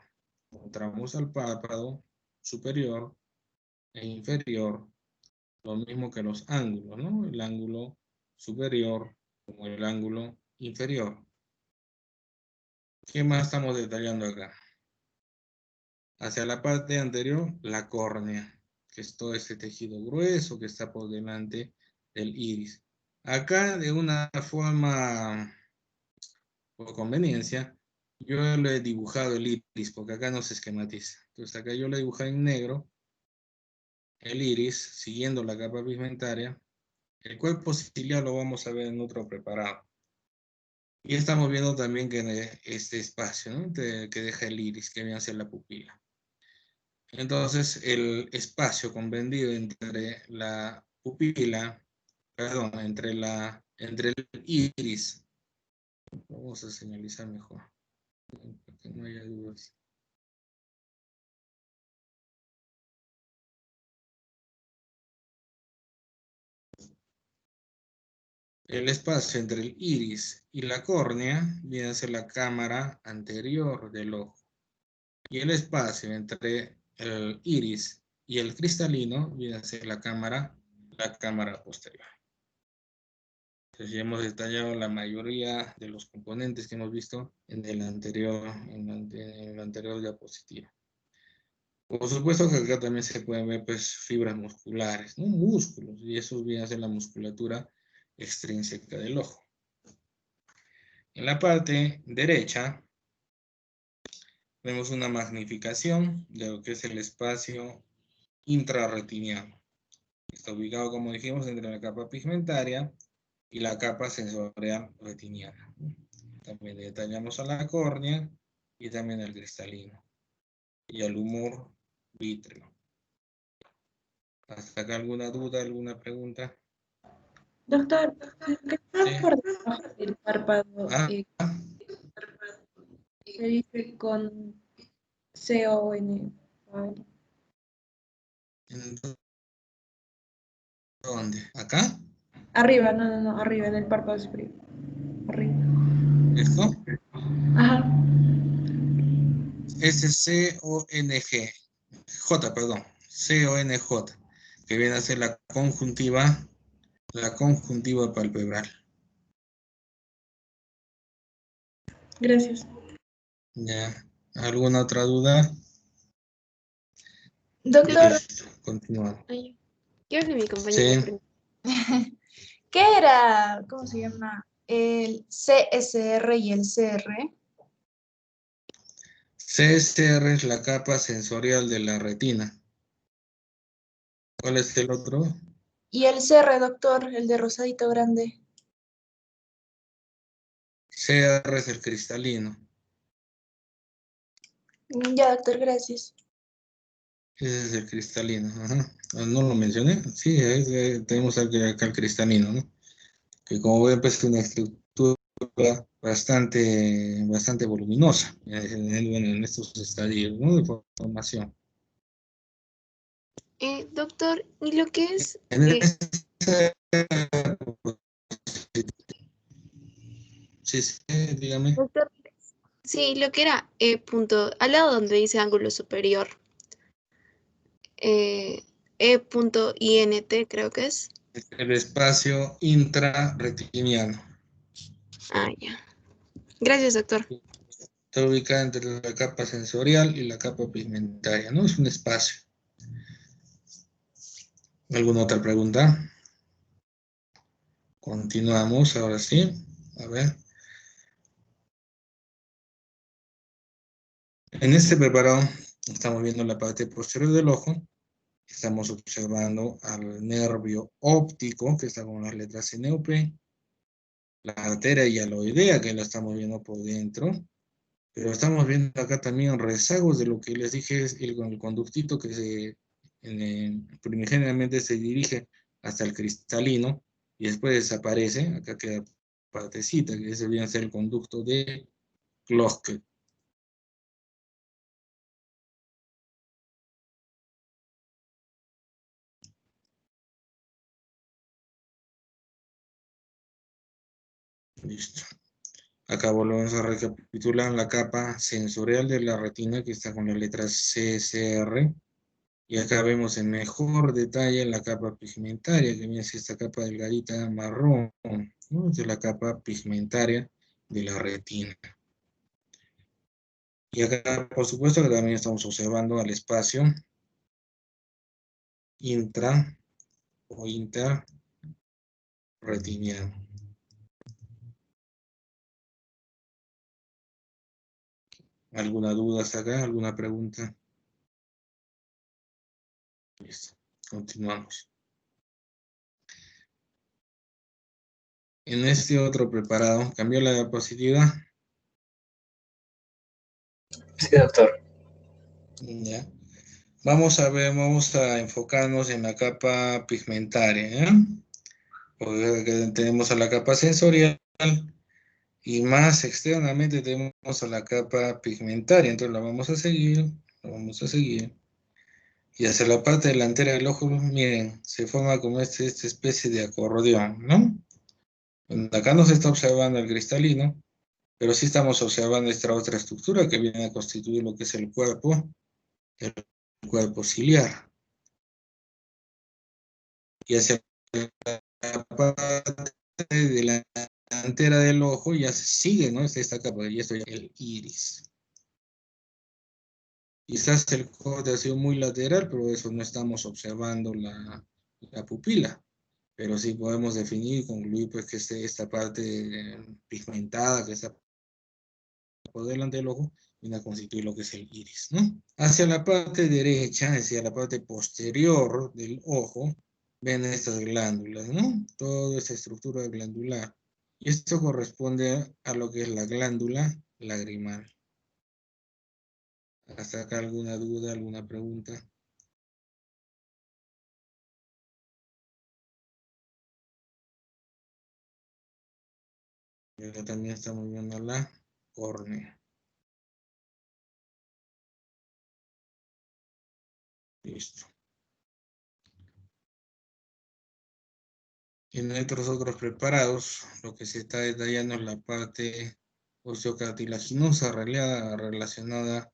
Speaker 1: encontramos al párpado superior e inferior, lo mismo que los ángulos, ¿no? El ángulo superior como el ángulo inferior. ¿Qué más estamos detallando acá? Hacia la parte anterior, la córnea, que es todo este tejido grueso que está por delante del iris. Acá, de una forma por conveniencia, yo lo he dibujado el iris, porque acá no se esquematiza. Entonces acá yo lo he dibujado en negro, el iris, siguiendo la capa pigmentaria. El cuerpo ciliar lo vamos a ver en otro preparado. Y estamos viendo también que este espacio, ¿no? que deja el iris, que viene hacia la pupila. Entonces, el espacio comprendido entre la pupila, perdón, entre el iris, vamos a señalizar mejor, para que no haya dudas. El espacio entre el iris y la córnea viene a ser la cámara anterior del ojo. Y el espacio entre el iris y el cristalino viene a ser la cámara posterior. Entonces ya hemos detallado la mayoría de los componentes que hemos visto en la anterior diapositiva. Por supuesto que acá también se pueden ver pues, fibras musculares, ¿no? Músculos, y eso viene a ser la musculatura extrínseca del ojo. En la parte derecha vemos una magnificación de lo que es el espacio intrarretiniano. Está ubicado, como dijimos, entre la capa pigmentaria y la capa sensorial retiniana. También detallamos a la córnea y también al cristalino y al humor vítreo. ¿Hasta acá alguna duda, alguna pregunta?
Speaker 3: Doctor, ¿qué está
Speaker 1: Sí.
Speaker 3: por debajo del párpado?
Speaker 1: Ah,
Speaker 3: Se dice con C-O-N.
Speaker 1: ¿dónde? ¿Acá?
Speaker 3: Arriba, no, arriba, en el párpado superior. Arriba.
Speaker 1: ¿Esto?
Speaker 3: Ajá.
Speaker 1: S-C-O-N-G. J, perdón. C-O-N-J. Que viene a ser la conjuntiva palpebral.
Speaker 3: Gracias.
Speaker 1: Ya. ¿Alguna otra duda?
Speaker 2: Doctor,
Speaker 1: Listo. Continuamos.
Speaker 2: ay, quiero que mi compañero
Speaker 1: Sí.
Speaker 2: pregunte. ¿Qué era, cómo se llama, el CSR y el CR?
Speaker 1: CSR es la capa sensorial de la retina. ¿Cuál es el otro?
Speaker 2: Y el CR, doctor, el de rosadito grande.
Speaker 1: CR es el cristalino.
Speaker 2: Ya, doctor, gracias.
Speaker 1: Ese es el cristalino. Ajá. ¿No lo mencioné? Sí, tenemos acá el cristalino, ¿no? Que como ven, pues es una estructura bastante voluminosa en estos estadios, ¿no? De formación.
Speaker 2: Doctor, ¿y lo que es?
Speaker 1: En ese, sí, dígame.
Speaker 2: Doctor, sí, lo que era punto, al lado donde dice ángulo superior. E.INT creo que es.
Speaker 1: El espacio intrarretiniano.
Speaker 2: Ah, ya. Gracias, doctor.
Speaker 1: Está ubicada entre la capa sensorial y la capa pigmentaria, ¿no? Es un espacio. ¿Alguna otra pregunta? Continuamos, ahora sí. A ver. En este preparado estamos viendo la parte posterior del ojo. Estamos observando al nervio óptico, que está con las letras NOP. La arteria hialoidea, que la estamos viendo por dentro. Pero estamos viendo acá también rezagos de lo que les dije, es el conductito que primigeniamente se dirige hasta el cristalino y después desaparece. Acá queda partecita, que ese viene a ser el conducto de Kloske. Listo. Acá volvemos a recapitular la capa sensorial de la retina, que está con las letras CSR. Y acá vemos en mejor detalle la capa pigmentaria, que viene a ser esta capa delgadita marrón, ¿no? Esta es la capa pigmentaria de la retina. Y acá, por supuesto, que también estamos observando al espacio intra o interretiniano. ¿Alguna duda hasta acá? ¿Alguna pregunta? Listo. Continuamos. En este otro preparado, ¿cambió la diapositiva?
Speaker 5: Sí, doctor.
Speaker 1: Ya. Vamos a ver, vamos a enfocarnos en la capa pigmentaria, ¿ya? Porque tenemos a la capa sensorial y más externamente tenemos a la capa pigmentaria. Entonces la vamos a seguir, Y hacia la parte delantera del ojo, miren, se forma como esta especie de acordeón, ¿no? Acá no se está observando el cristalino, pero sí estamos observando esta otra estructura que viene a constituir lo que es el cuerpo ciliar. Y hacia la parte delantera del ojo ya se sigue, ¿no? Es esta capa, y esto ya es el iris. Quizás el corte ha sido muy lateral, pero eso no estamos observando la pupila. Pero sí podemos definir y concluir pues, que esta parte pigmentada que está por delante del ojo viene a constituir lo que es el iris, ¿no? Hacia la parte derecha, hacia la parte posterior del ojo, ven estas glándulas, ¿no? Toda esa estructura glandular. Y esto corresponde a lo que es la glándula lagrimal. ¿Hasta acá alguna duda, alguna pregunta? Y acá también estamos viendo la córnea. Listo. En nuestros otros preparados, lo que se está detallando es la parte osteocartilaginosa relacionada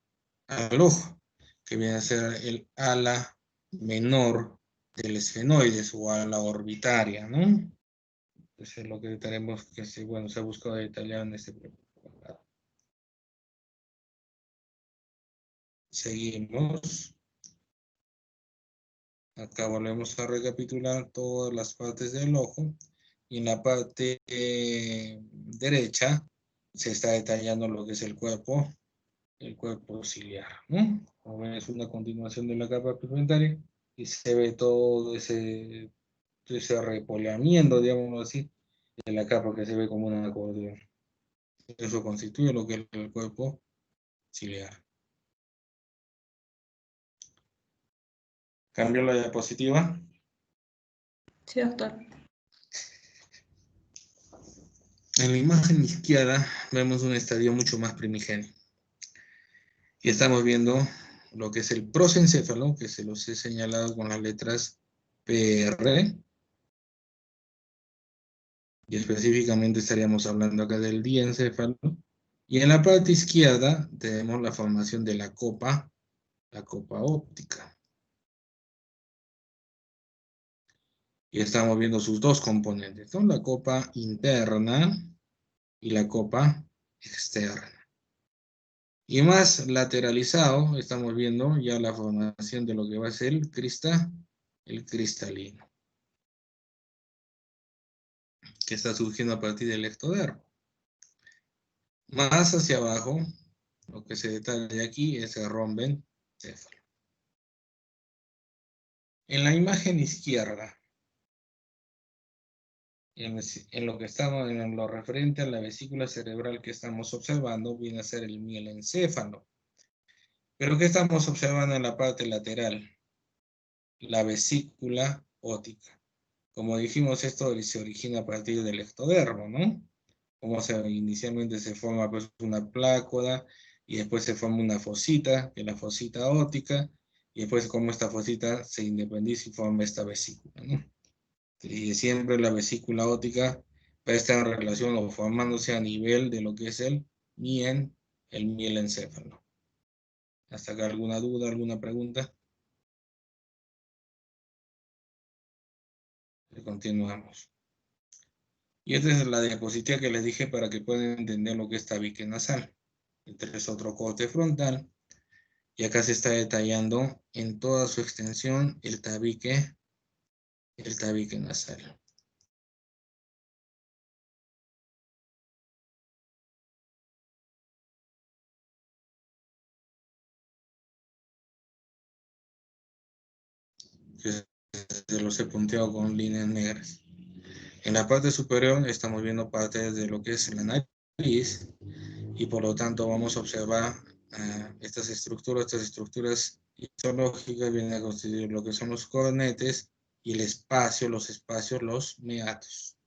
Speaker 1: al ojo, que viene a ser el ala menor del esfenoides o ala orbitaria, ¿no? Eso es lo que tenemos que, bueno, se ha buscado detallar en este preparado. Seguimos. Acá volvemos a recapitular todas las partes del ojo. Y en la parte derecha se está detallando lo que es el cuerpo ciliar, ¿no? Como ven, es una continuación de la capa pigmentaria y se ve todo ese repoleamiento, digámoslo así, de la capa que se ve como un acordeón. Eso constituye lo que es el cuerpo ciliar. ¿Cambio la diapositiva?
Speaker 3: Sí, doctor.
Speaker 1: En la imagen izquierda vemos un estadio mucho más primigenio. Y estamos viendo lo que es el prosencéfalo, que se los he señalado con las letras PR. Y específicamente estaríamos hablando acá del diencéfalo. Y en la parte izquierda tenemos la formación de la copa óptica. Y estamos viendo sus dos componentes, ¿no? La copa interna y la copa externa. Y más lateralizado, estamos viendo ya la formación de lo que va a ser el cristalino. que está surgiendo a partir del ectodermo. Más hacia abajo, lo que se detalla aquí es el rombencéfalo. En la imagen izquierda, en lo que estamos, en lo referente a la vesícula cerebral que estamos observando, viene a ser el mielencéfalo. Pero ¿qué estamos observando en la parte lateral? La vesícula óptica. Como dijimos, esto se origina a partir del ectodermo, ¿no? Como inicialmente se forma pues, una plácoda y después se forma una fosita, que es la fosita óptica, y después como esta fosita se independiza y forma esta vesícula, ¿no? Y siempre la vesícula óptica va a estar en relación o formándose a nivel de lo que es el mielencéfalo. ¿Hasta acá alguna duda, alguna pregunta? Continuamos. Y esta es la diapositiva que les dije para que puedan entender lo que es tabique nasal. Este es otro corte frontal. Y acá se está detallando en toda su extensión el tabique nasal. Que se los he punteado con líneas negras. En la parte superior estamos viendo partes de lo que es la nariz y por lo tanto vamos a observar estas estructuras histológicas vienen a constituir lo que son los cornetes y el espacio, los meatos.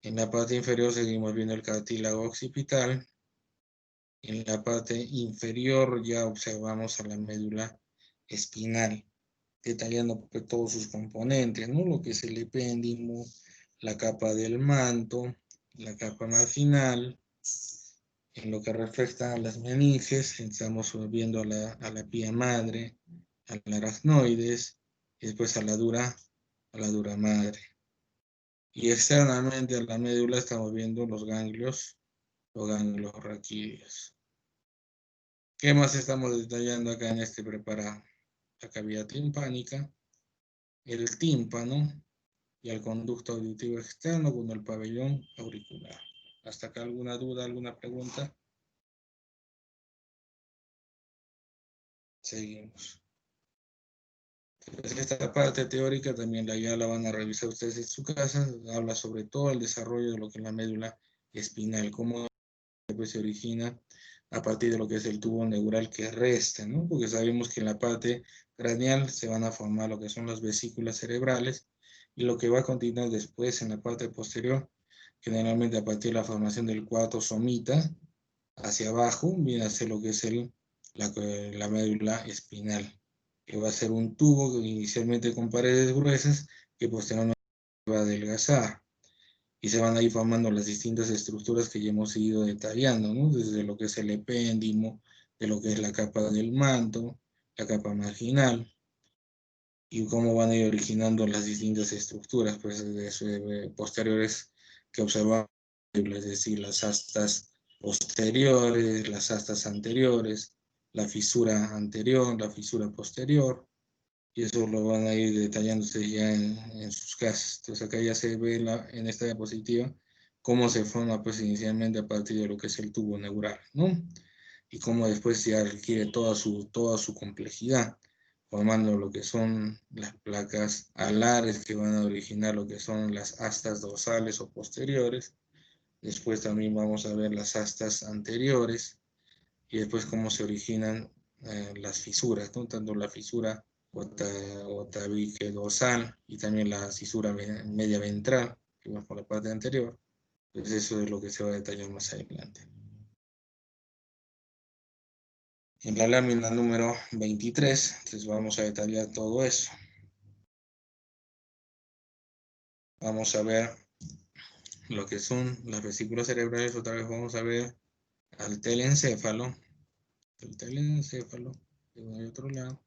Speaker 1: En la parte inferior seguimos viendo el cartílago occipital. En la parte inferior ya observamos a la médula espinal, detallando pues, todos sus componentes, ¿no? Lo que es el epéndimo, la capa del manto, la capa marginal. En lo que respecta a las meninges, estamos viendo a la pía madre, al aracnoides, y después a la dura madre. Y externamente a la médula estamos viendo los ganglios raquídeos. ¿Qué más estamos detallando acá en este preparado? La cavidad timpánica, el tímpano y el conducto auditivo externo con el pabellón auricular. ¿Hasta acá alguna duda, alguna pregunta? Seguimos. Pues esta parte teórica también ya la van a revisar ustedes en su casa. Habla sobre todo el desarrollo de lo que es la médula espinal, cómo pues, se origina a partir de lo que es el tubo neural que resta, ¿no? Porque sabemos que en la parte craneal se van a formar lo que son las vesículas cerebrales y lo que va a continuar después en la parte posterior, generalmente a partir de la formación del cuarto somita, hacia abajo, viene a ser lo que es la médula espinal, que va a ser un tubo inicialmente con paredes gruesas que posteriormente va a adelgazar y se van a ir formando las distintas estructuras que ya hemos ido detallando, ¿no? Desde lo que es el epéndimo, de lo que es la capa del manto, la capa marginal, y cómo van a ir originando las distintas estructuras pues, posteriores que observamos, es decir, las astas posteriores, las astas anteriores, la fisura anterior, la fisura posterior, y eso lo van a ir detallando ustedes ya en sus casas. Entonces acá ya se ve en esta diapositiva cómo se forma pues inicialmente a partir de lo que es el tubo neural, ¿no? Y cómo después ya adquiere toda su complejidad, formando lo que son las placas alares que van a originar lo que son las astas dorsales o posteriores. Después también vamos a ver las astas anteriores y después cómo se originan las fisuras, ¿no? Tanto la fisura o tabique dorsal y también la fisura media ventral, que va por la parte anterior. Entonces eso es lo que se va a detallar más adelante. En la lámina número 23, entonces vamos a detallar todo eso. Vamos a ver lo que son las vesículas cerebrales, otra vez vamos a ver al telencéfalo, de otro lado,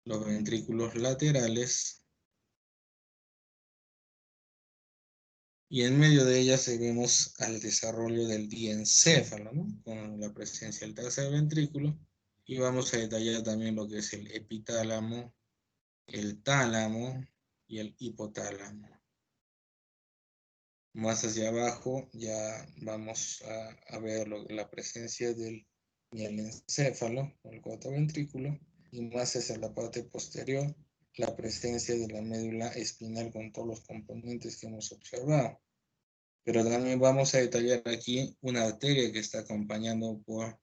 Speaker 1: los ventrículos laterales, y en medio de ellas vemos al desarrollo del diencéfalo, ¿no? Con la presencia del tercer ventrículo, y vamos a detallar también lo que es el epitálamo, el tálamo y el hipotálamo. Más hacia abajo ya vamos a ver la presencia del mielencéfalo, el cuarto ventrículo, y más hacia la parte posterior, la presencia de la médula espinal con todos los componentes que hemos observado. Pero también vamos a detallar aquí una arteria que está acompañando por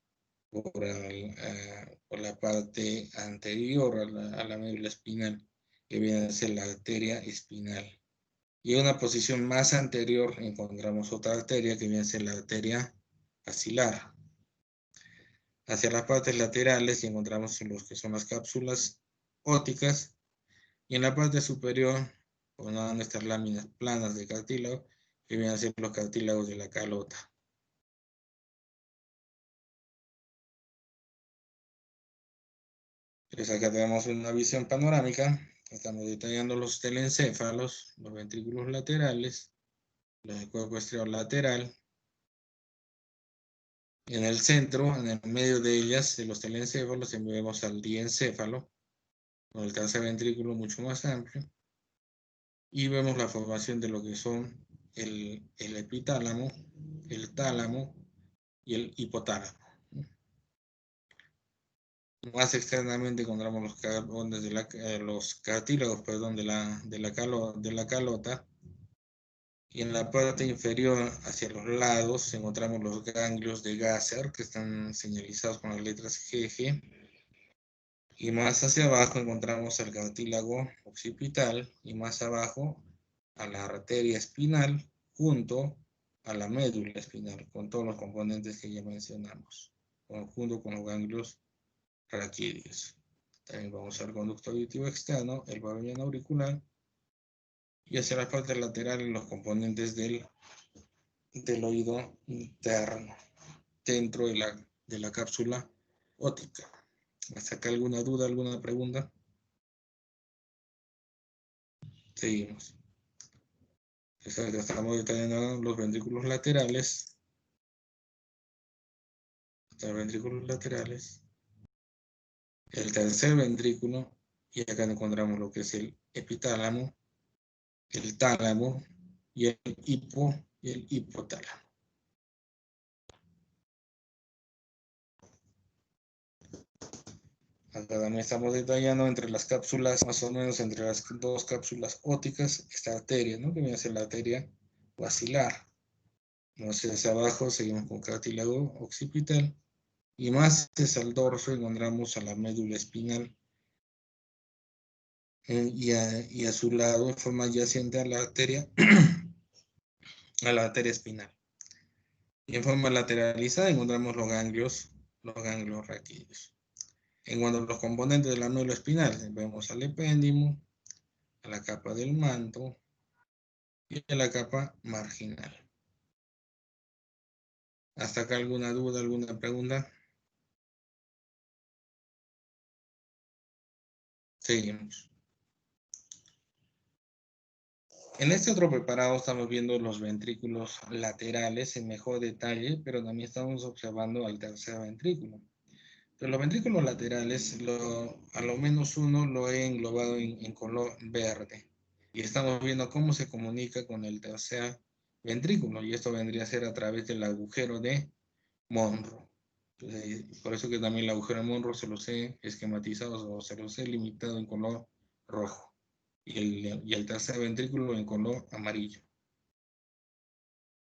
Speaker 1: la parte anterior a la médula espinal, que viene a ser la arteria espinal. Y en una posición más anterior encontramos otra arteria que viene a ser la arteria axilar. Hacia las partes laterales encontramos los que son las cápsulas ópticas, y en la parte superior van nuestras láminas planas de cartílago, que vienen a ser los cartílagos de la calota. Pues acá tenemos una visión panorámica. Estamos detallando los telencéfalos, los ventrículos laterales, los del cuerpo exterior lateral. En el centro, en el medio de ellas, de los telencéfalos, vemos al diencéfalo, con el tercer ventrículo mucho más amplio. Y vemos la formación de lo que son el epitálamo, el tálamo y el hipotálamo. Más externamente encontramos los cartílagos de la calota. Y en la parte inferior, hacia los lados, encontramos los ganglios de Gasser, que están señalizados con las letras GG. Y más hacia abajo encontramos el cartílago occipital, y más abajo a la arteria espinal, junto a la médula espinal, con todos los componentes que ya mencionamos, junto con los ganglios raquídeos. También vamos al conducto auditivo externo, el pabellón auricular, y hacia la parte lateral los componentes del oído interno, dentro de la cápsula óptica. ¿Hasta acá alguna duda, alguna pregunta? Seguimos. Estamos detallando los ventrículos laterales. Los ventrículos laterales. El tercer ventrículo. Y acá encontramos lo que es el epitálamo, el tálamo y el hipotálamo. Acá también estamos detallando entre las cápsulas, más o menos entre las dos cápsulas ópticas, esta arteria, ¿no? Que viene a ser la arteria basilar. Hacia abajo seguimos con cartílago occipital, y más hacia el dorso encontramos a la médula espinal, y a su lado, en forma adyacente a la arteria, espinal. Y en forma lateralizada encontramos los ganglios raquídeos. En cuanto a los componentes de la médula espinal, vemos al epéndimo, a la capa del manto y a la capa marginal. ¿Hasta acá alguna duda, alguna pregunta? Seguimos. En este otro preparado estamos viendo los ventrículos laterales en mejor detalle, pero también estamos observando al tercer ventrículo. Pero los ventrículos laterales, a lo menos uno lo he englobado en color verde. Y estamos viendo cómo se comunica con el tercer ventrículo. Y esto vendría a ser a través del agujero de Monro. Entonces, por eso que también el agujero de Monro se los he esquematizado o se los he limitado en color rojo. Y el tercer ventrículo en color amarillo.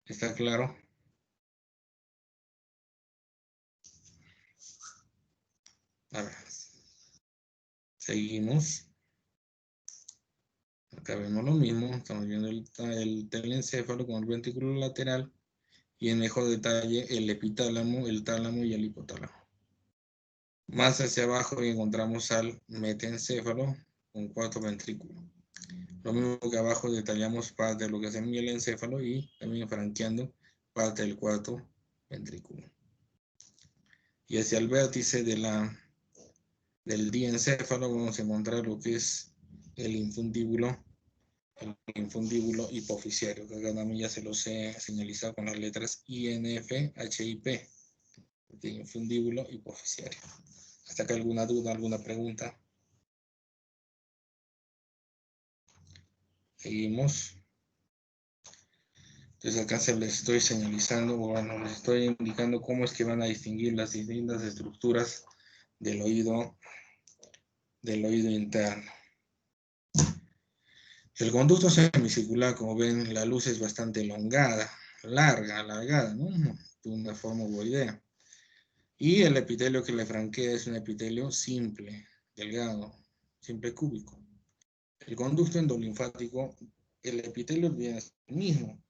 Speaker 1: ¿Está claro? A ver. Seguimos. Acá vemos lo mismo. Estamos viendo el telencéfalo con el ventrículo lateral. Y en mejor detalle el epitálamo, el tálamo y el hipotálamo. Más hacia abajo encontramos al metencéfalo con cuarto ventrículo. Lo mismo que abajo detallamos parte de lo que es el mielencéfalo y también franqueando parte del cuarto ventrículo. Y hacia el vértice del diencéfalo vamos a encontrar lo que es el infundíbulo hipofisiario, que acá también ya se los he señalizado con las letras INF, HIP, de infundíbulo hipofisiario. ¿Hasta acá alguna duda, alguna pregunta? Seguimos. Entonces acá se les estoy señalizando, bueno, les estoy indicando cómo es que van a distinguir las distintas estructuras del oído interno. El conducto semicircular, como ven, la luz es bastante elongada, alargada, ¿no? De una forma ovoidea. Y el epitelio que le franquea es un epitelio simple, delgado, simple cúbico. El conducto endolinfático, el epitelio viene a ser el mismo,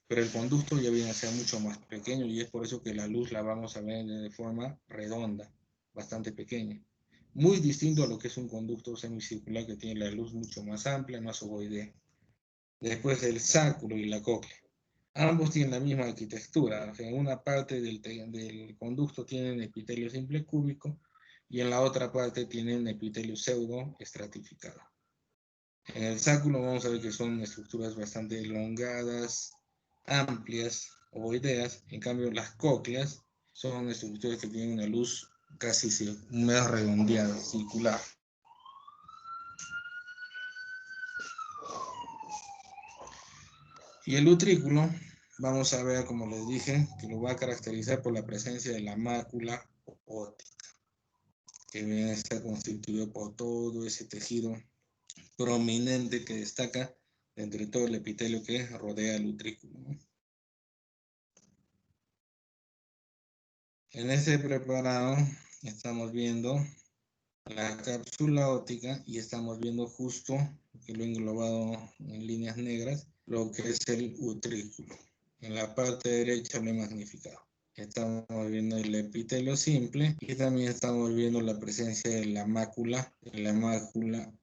Speaker 1: pero el conducto ya viene a ser mucho más pequeño y es por eso que la luz la vamos a ver de forma redonda, bastante pequeña. Muy distinto a lo que es un conducto semicircular que tiene la luz mucho más amplia, más ovoidea. Después el sacro y la cóclea. Ambos tienen la misma arquitectura. O sea, en una parte del conducto tienen epitelio simple cúbico y en la otra parte tienen epitelio pseudo estratificado. En el sacro vamos a ver que son estructuras bastante elongadas, amplias, ovoideas. En cambio, las cócleas son estructuras que tienen una luz casi medio redondeada, circular. Y el utrículo, vamos a ver, como les dije, que lo va a caracterizar por la presencia de la mácula óptica, que viene a estar constituido por todo ese tejido prominente que destaca entre todo el epitelio que rodea el utrículo, ¿no? En este preparado estamos viendo la cápsula óptica y estamos viendo justo, que lo he englobado en líneas negras, lo que es el utrículo. En la parte derecha lo he magnificado. Estamos viendo el epitelio simple y también estamos viendo la presencia de la mácula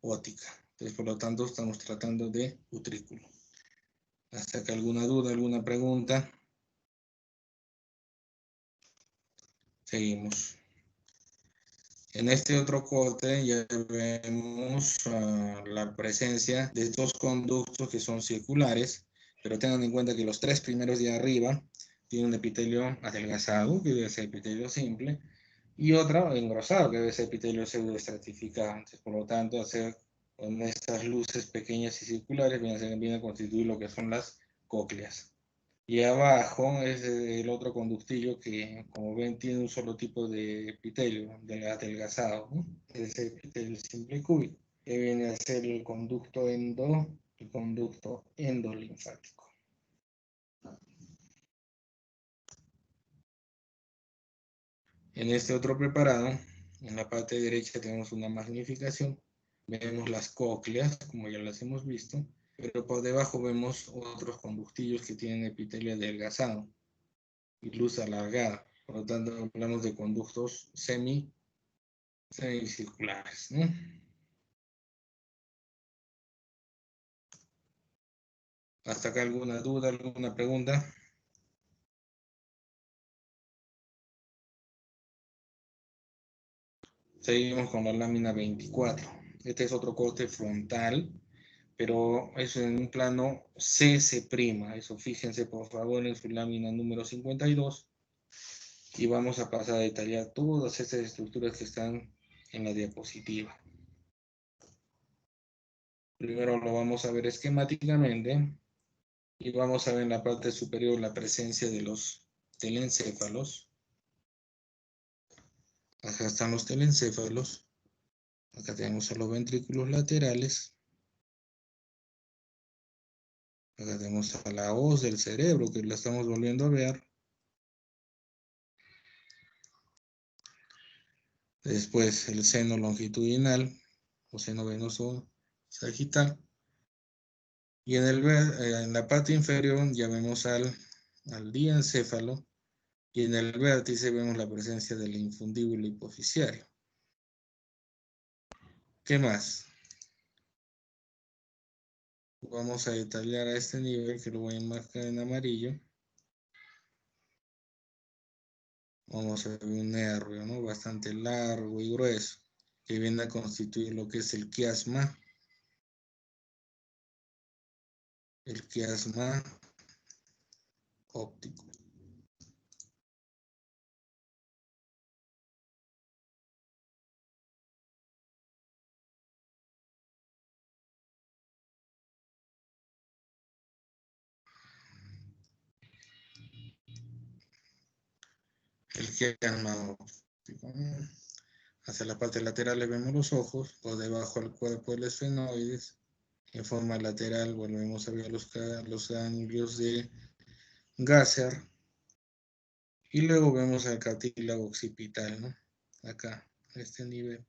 Speaker 1: óptica. Entonces, por lo tanto, estamos tratando de utrículo. ¿Hasta que alguna duda, alguna pregunta? Seguimos. En este otro corte ya vemos la presencia de estos conductos que son circulares, pero tengan en cuenta que los tres primeros de arriba tienen un epitelio adelgazado, que debe ser epitelio simple, y otro engrosado, que debe ser epitelio pseudoestratificado. Entonces, por lo tanto, hacer con estas luces pequeñas y circulares viene a constituir lo que son las cócleas. Y abajo es el otro conductillo que, como ven, tiene un solo tipo de epitelio, adelgazado, ¿no? Es el epitelio simple cúbico, que viene a ser el conducto endolinfático. En este otro preparado, en la parte derecha tenemos una magnificación. Vemos las cócleas, como ya las hemos visto, pero por debajo vemos otros conductillos que tienen epitelio adelgazado y luz alargada. Por lo tanto, hablamos de conductos semicirculares, ¿no? ¿Hasta acá alguna duda, alguna pregunta? Seguimos con la lámina 24. Este es otro corte frontal, pero es en un plano CC'. Eso fíjense por favor en su lámina número 52. Y vamos a pasar a detallar todas estas estructuras que están en la diapositiva. Primero lo vamos a ver esquemáticamente y vamos a ver en la parte superior la presencia de los telencéfalos. Acá están los telencéfalos. Acá tenemos a los ventrículos laterales. Acá tenemos a la hoz del cerebro que la estamos volviendo a ver. Después el seno longitudinal o seno venoso sagital. Y en la parte inferior ya vemos al diencéfalo. Y en el vértice vemos la presencia del infundíbulo hipofisiario. ¿Qué más? Vamos a detallar a este nivel que lo voy a marcar en amarillo. Vamos a ver un nervio, ¿no? Bastante largo y grueso, que viene a constituir lo que es el quiasma. El quiasma óptico. el quiasma óptico. Hacia la parte lateral le vemos los ojos, por debajo del cuerpo del esfenoides. En forma lateral volvemos a ver los ganglios de Gasser. Y luego vemos el cartílago occipital, ¿no? Acá, a este nivel.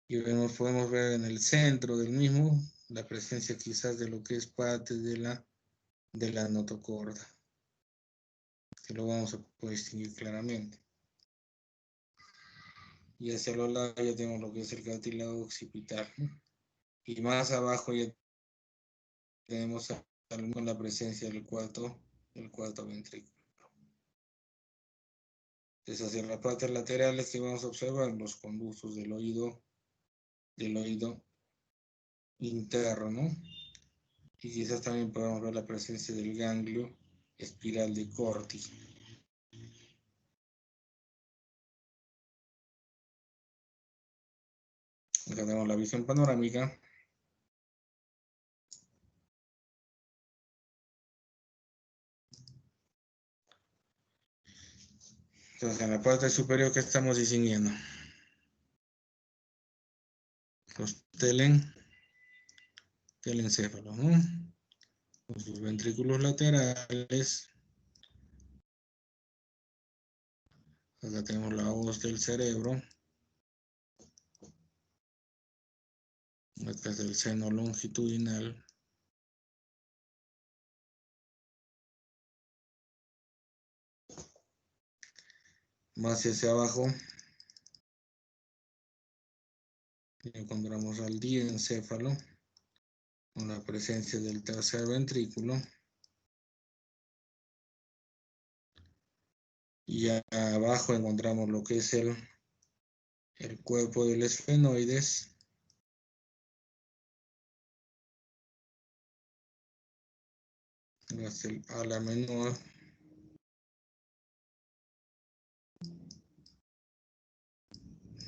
Speaker 1: Y podemos ver en el centro del mismo la presencia quizás de lo que es parte de la notocorda, que lo vamos a poder distinguir claramente. Y hacia los lados ya tenemos lo que es el cartílago occipital, ¿no? Y más abajo ya tenemos la presencia del cuarto ventrículo. Entonces hacia las partes laterales que vamos a observar los conductos del oído interno, ¿no? Y quizás también podemos ver la presencia del ganglio espiral de Corti. Acá tenemos la visión panorámica. Entonces, en la parte superior, ¿qué estamos distinguiendo? Los telencéfalos, ¿no? Con sus ventrículos laterales. Acá tenemos la hoz del cerebro. Acá es el seno longitudinal. Más hacia abajo encontramos al diencéfalo con la presencia del tercer ventrículo. Y abajo encontramos lo que es el cuerpo del esfenoides. Es el ala menor.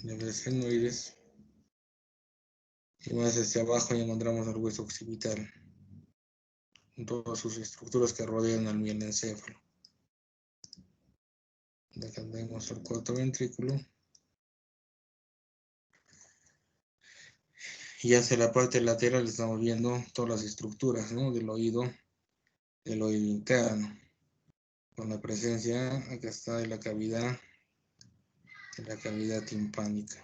Speaker 1: Del esfenoides. Y más hacia abajo encontramos el hueso occipital. Con todas sus estructuras que rodean al mielencéfalo. Acá tenemos el cuarto ventrículo. Y hacia la parte lateral estamos viendo todas las estructuras, ¿no? del oído interno. Con la presencia, acá está, de la cavidad timpánica.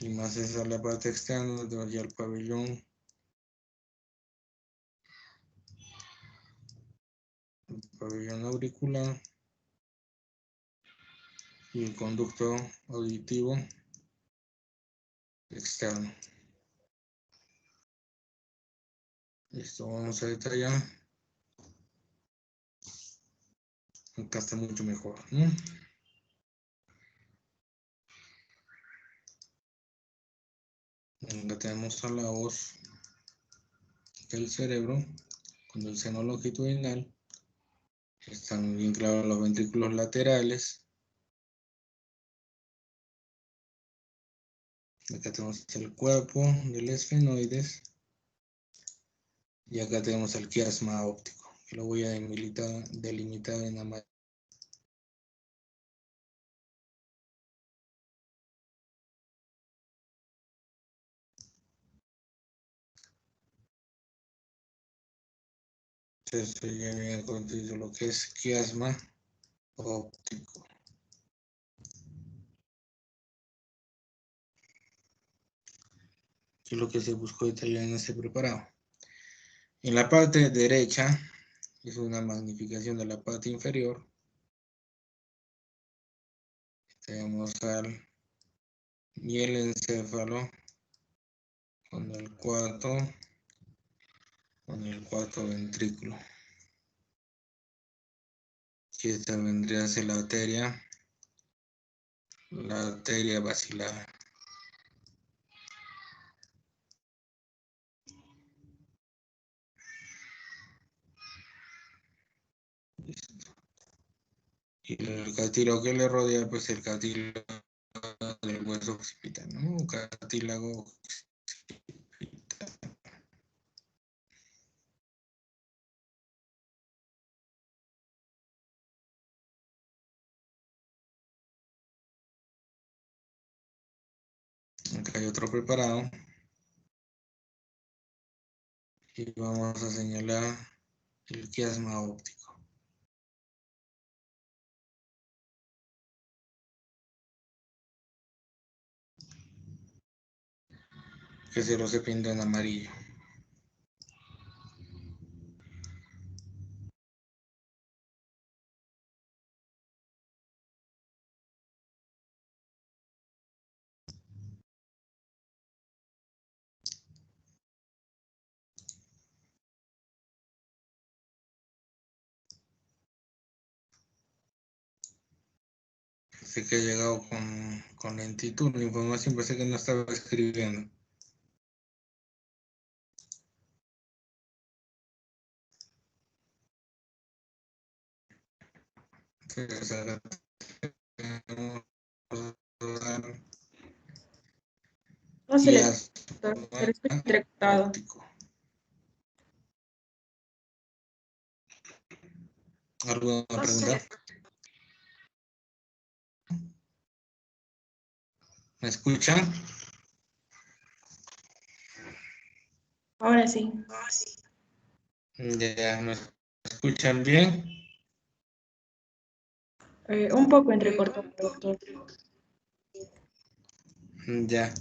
Speaker 1: Y más hacia la parte externa, tenemos ya el pabellón auricular y el conducto auditivo externo. Esto vamos a detallar. Acá está mucho mejor, ¿no? Acá tenemos a la hoz del cerebro con el seno longitudinal. Están bien claros los ventrículos laterales. Acá tenemos el cuerpo del esfenoides. Y acá tenemos el quiasma óptico, que lo voy a delimitar en amarillo. Entonces ya viene contigo lo que es quiasma óptico. Que es lo que se buscó detallar en este preparado. En la parte derecha es una magnificación de la parte inferior. Tenemos al mielencéfalo con el cuarto ventrículo. Y esta vendría a ser la arteria basilar. Y el cartílago que le rodea, pues el cartílago del hueso occipital, ¿no? Cartílago occipital. Acá hay otro preparado. Y vamos a señalar el quiasma óptico. Que se pinta en amarillo. Sé que he llegado con lentitud. La información parece que no estaba escribiendo. Entonces, acá tenemos
Speaker 3: No se le ve,
Speaker 1: quiasma
Speaker 3: doctor, pero estoy entrecortado.
Speaker 1: óptico. ¿Alguna
Speaker 3: No se
Speaker 1: pregunta? ¿Me escuchan?
Speaker 3: Ahora sí.
Speaker 1: Ya, ¿me escuchan bien?
Speaker 3: Un poco entrecortado, doctor.
Speaker 1: Ya.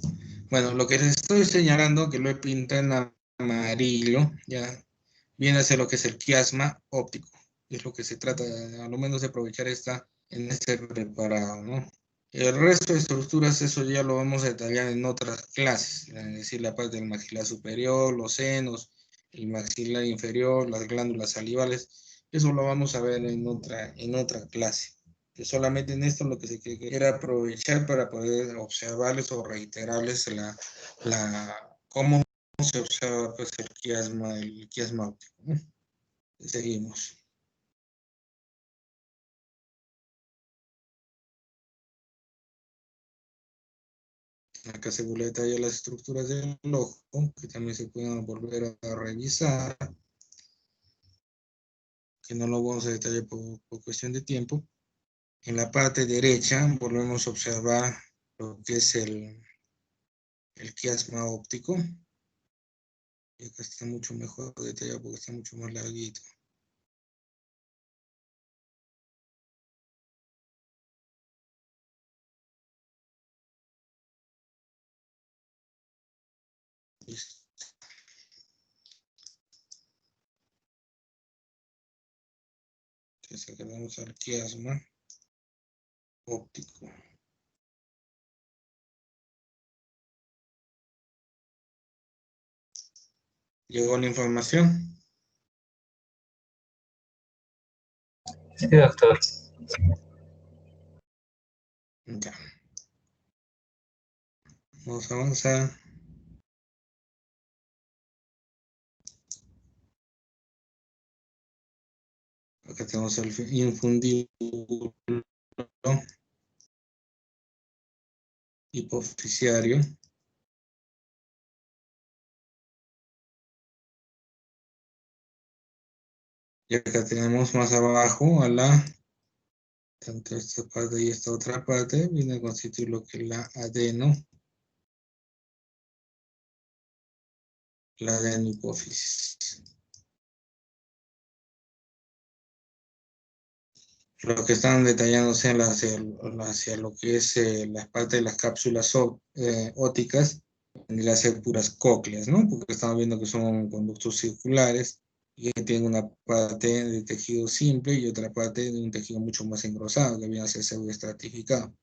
Speaker 1: Bueno, lo que les estoy señalando, que lo he pintado en amarillo, ya viene a ser lo que es el quiasma óptico. Es lo que se trata, a lo menos, de aprovechar en este preparado, ¿no? El resto de estructuras, eso ya lo vamos a detallar en otras clases, es decir, la parte del maxilar superior, los senos, el maxilar inferior, las glándulas salivales, eso lo vamos a ver en otra clase. Que solamente en esto lo que se quiere aprovechar para poder observarles o reiterarles cómo se observa pues, el quiasma óptico, ¿no? Seguimos. Acá se vuelve a detallar las estructuras del ojo, que también se pueden volver a revisar, que no lo vamos a detallar por cuestión de tiempo. En la parte derecha volvemos a observar lo que es el quiasma óptico. Y acá está mucho mejor detallado porque está mucho más larguito. Listo. Entonces acá vamos al quiasma óptico. ¿Llegó la información?
Speaker 5: Sí, doctor.
Speaker 1: Ya. Vamos a avanzar. Acá tenemos el infundíbulo hipoficiario. Y acá tenemos más abajo tanto esta parte y esta otra parte, viene a constituir lo que es la adenohipófisis. Lo que están detallándose hacia lo que es la parte de las cápsulas ópticas, vendría a ser puras cócleas, ¿no? Porque estamos viendo que son conductos circulares y que tienen una parte de tejido simple y otra parte de un tejido mucho más engrosado, que viene a ser pseudoestratificado.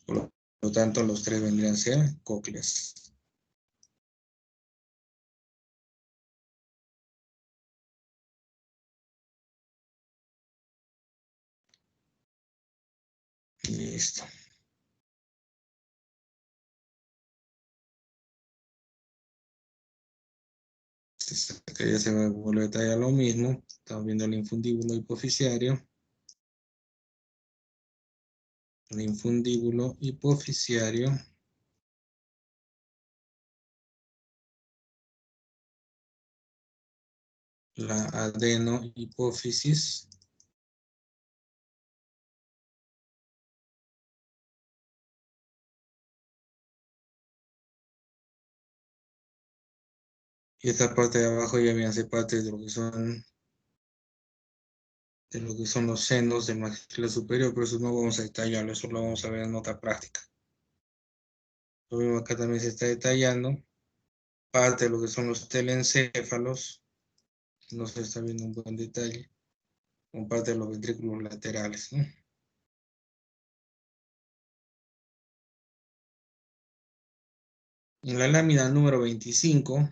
Speaker 1: Por lo tanto, los tres vendrían a ser cócleas. Listo. Entonces, acá ya se vuelve a detallar lo mismo. Estamos viendo el infundíbulo hipoficiario. El infundíbulo hipoficiario. La adenohipófisis. Y esta parte de abajo ya viene a ser parte de lo que son los senos del maxilar superior, pero eso no vamos a detallarlo, eso lo vamos a ver en otra práctica. Lo mismo acá también se está detallando parte de lo que son los telencéfalos, no se está viendo un buen detalle, con parte de los ventrículos laterales, ¿no? En la lámina número 25,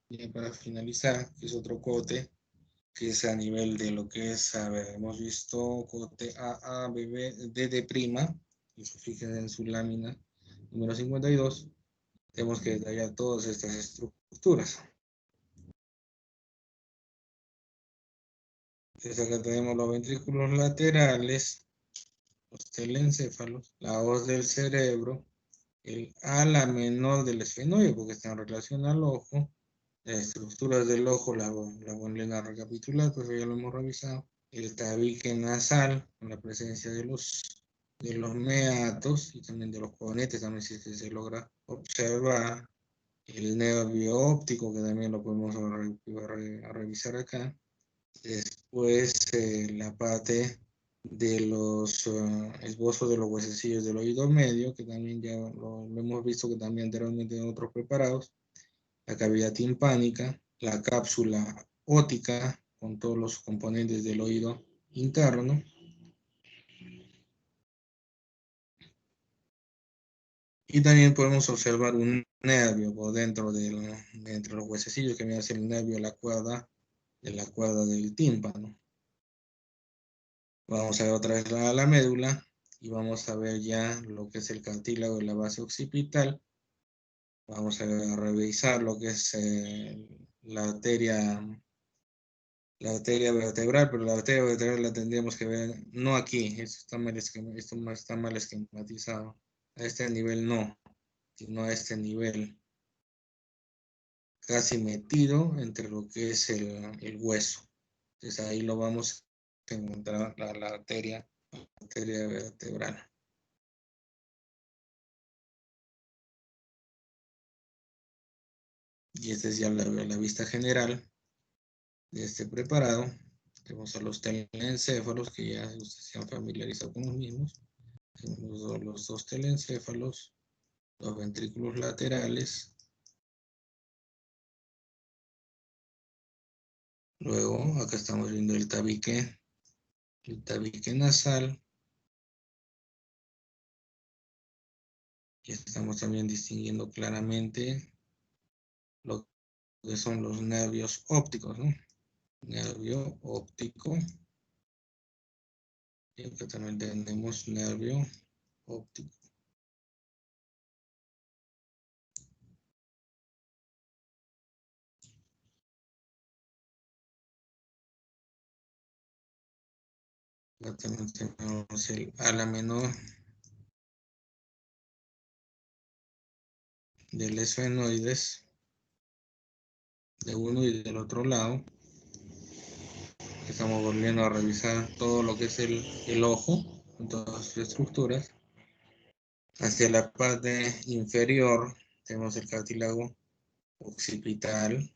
Speaker 1: ya para finalizar, que es otro cote, que es a nivel de lo que es, a ver, hemos visto cote AA, BB, DD', eso fíjense en su lámina número 52, tenemos que detallar todas estas estructuras. Entonces acá tenemos los ventrículos laterales, los telencéfalos, la hoz del cerebro, el ala menor del esfenoide, porque está en relación al ojo, las estructuras del ojo, la volví a recapitular, pero ya lo hemos revisado. El tabique nasal, con la presencia de los meatos y también de los cogonetes, también se logra observar. El nervio óptico, que también lo podemos revisar acá. Después la parte de los esbozos de los huesecillos del oído medio, que también ya lo hemos visto que también anteriormente en otros preparados. La cavidad timpánica, la cápsula ótica con todos los componentes del oído interno. Y también podemos observar un nervio por dentro de los huesecillos, que viene a ser el nervio de la cuerda del tímpano. Vamos a ver otra vez la médula y vamos a ver ya lo que es el cartílago de la base occipital. Vamos a revisar lo que es la arteria vertebral, pero la arteria vertebral la tendríamos que ver, no aquí, esto está mal esquematizado. A este nivel no, sino a este nivel, casi metido entre lo que es el hueso. Entonces ahí lo vamos a encontrar la arteria vertebral. Y esta es ya la vista general de este preparado. Tenemos a los telencéfalos, que ya ustedes se han familiarizado con los mismos. Tenemos los dos telencéfalos, los ventrículos laterales. Luego, acá estamos viendo el tabique nasal. Y estamos también distinguiendo claramente lo que son los nervios ópticos, ¿no? Nervio óptico. Y acá también tenemos nervio óptico. Acá también tenemos el ala menor del esfenoides, de uno y del otro lado. Estamos volviendo a revisar todo lo que es el ojo, con todas sus estructuras. Hacia la parte inferior tenemos el cartílago occipital.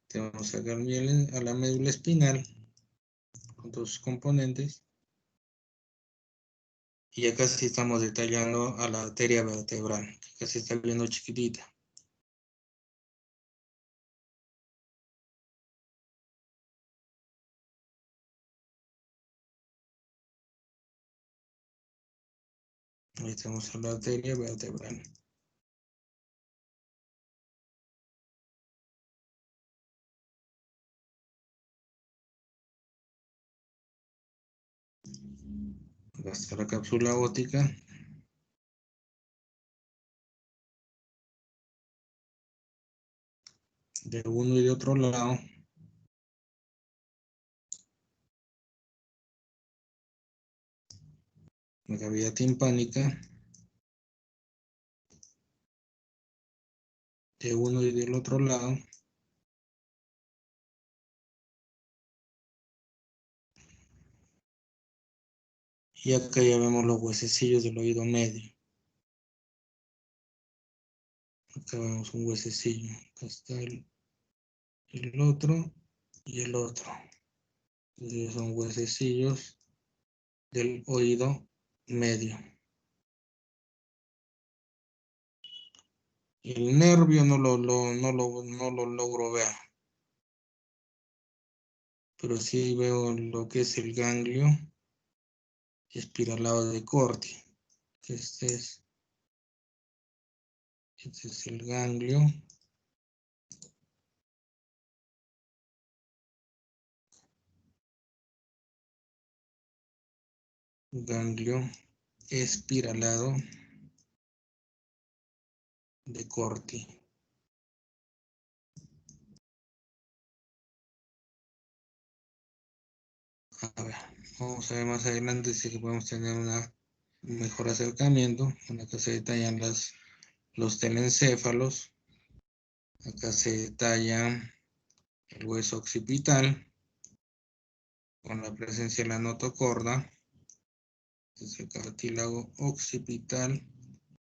Speaker 1: Tenemos acá a la médula espinal con todos sus componentes. Y acá sí estamos detallando a la arteria vertebral, que acá se está viendo chiquitita. Ahí tenemos a la arteria vertebral. Acá está la cápsula óptica. De uno y de otro lado. La cavidad timpánica. De uno y del otro lado. Y acá ya vemos los huesecillos del oído medio. Acá vemos un huesecillo. Acá está el otro y el otro. Entonces son huesecillos del oído medio. El nervio no lo logro ver. Pero sí veo lo que es el ganglio espiralado de Corti. Este es el ganglio. Ganglio espiralado de Corti. A ver, vamos a ver más adelante si podemos tener un mejor acercamiento. Acá se detallan los telencéfalos. Acá se detalla el hueso occipital con la presencia de la notocorda. Este es el cartílago occipital.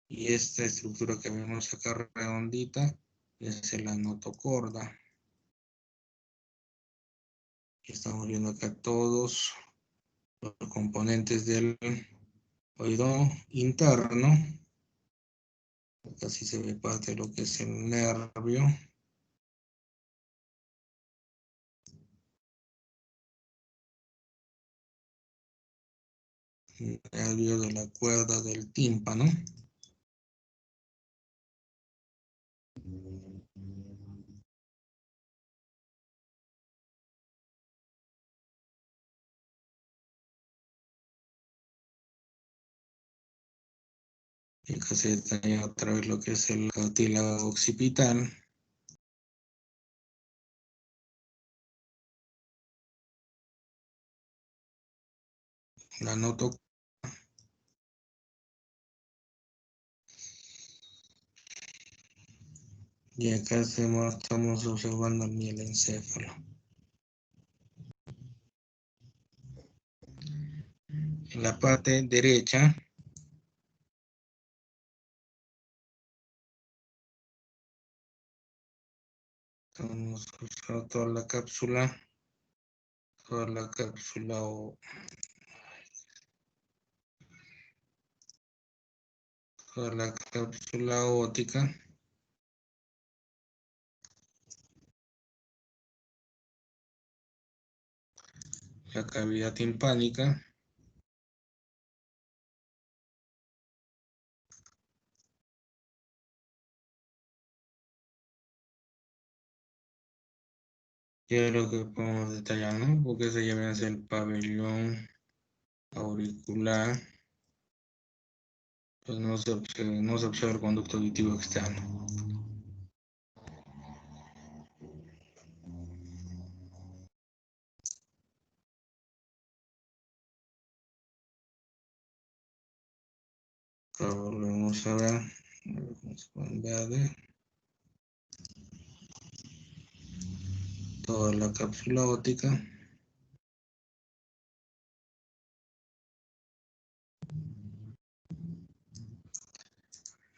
Speaker 1: Y esta estructura que vemos acá redondita es la notocorda. Estamos viendo acá todos los componentes del oído interno. Acá sí se ve parte de lo que es el nervio. Nervio de la cuerda del tímpano. Y acá se detalla otra vez lo que es el cartílago occipital. La notocorda. Y acá estamos observando el mielencéfalo. En la parte derecha estamos observando toda la cápsula óptica. La cavidad timpánica. Y es lo que podemos detallar, ¿no? Porque ese ya viene a ser el pabellón auricular. Pues no se observa el conducto auditivo externo. Ahora volvemos a ver. En verde. Toda la cápsula óptica.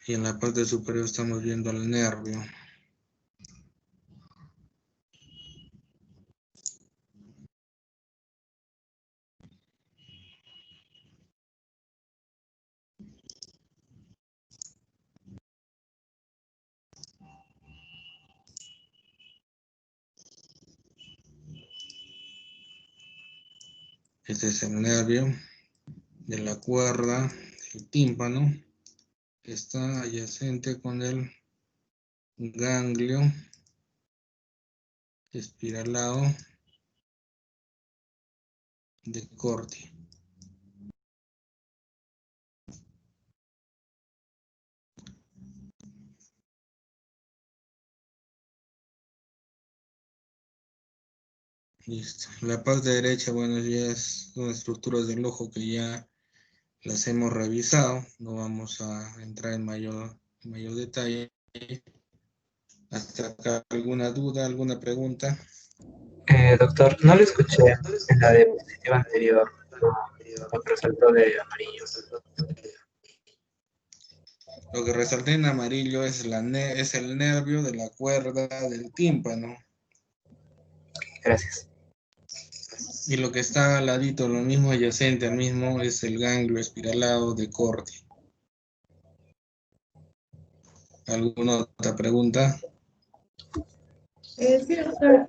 Speaker 1: Y en la parte superior estamos viendo el nervio. Este es el nervio de la cuerda, el tímpano, que está adyacente con el ganglio espiralado de Corti. Listo. La parte derecha, bueno, ya son estructuras del ojo que ya las hemos revisado. No vamos a entrar en mayor detalle. Hasta acá, ¿alguna duda, alguna pregunta?
Speaker 5: Doctor, no lo escuché en la diapositiva anterior. Lo que resaltó de amarillo.
Speaker 1: Lo que resalté en amarillo es, es el nervio de la cuerda del tímpano.
Speaker 5: Gracias.
Speaker 1: Y lo que está al ladito, lo mismo adyacente al mismo, es el ganglio espiralado de Corti. ¿Alguna otra pregunta?
Speaker 3: Sí, doctor.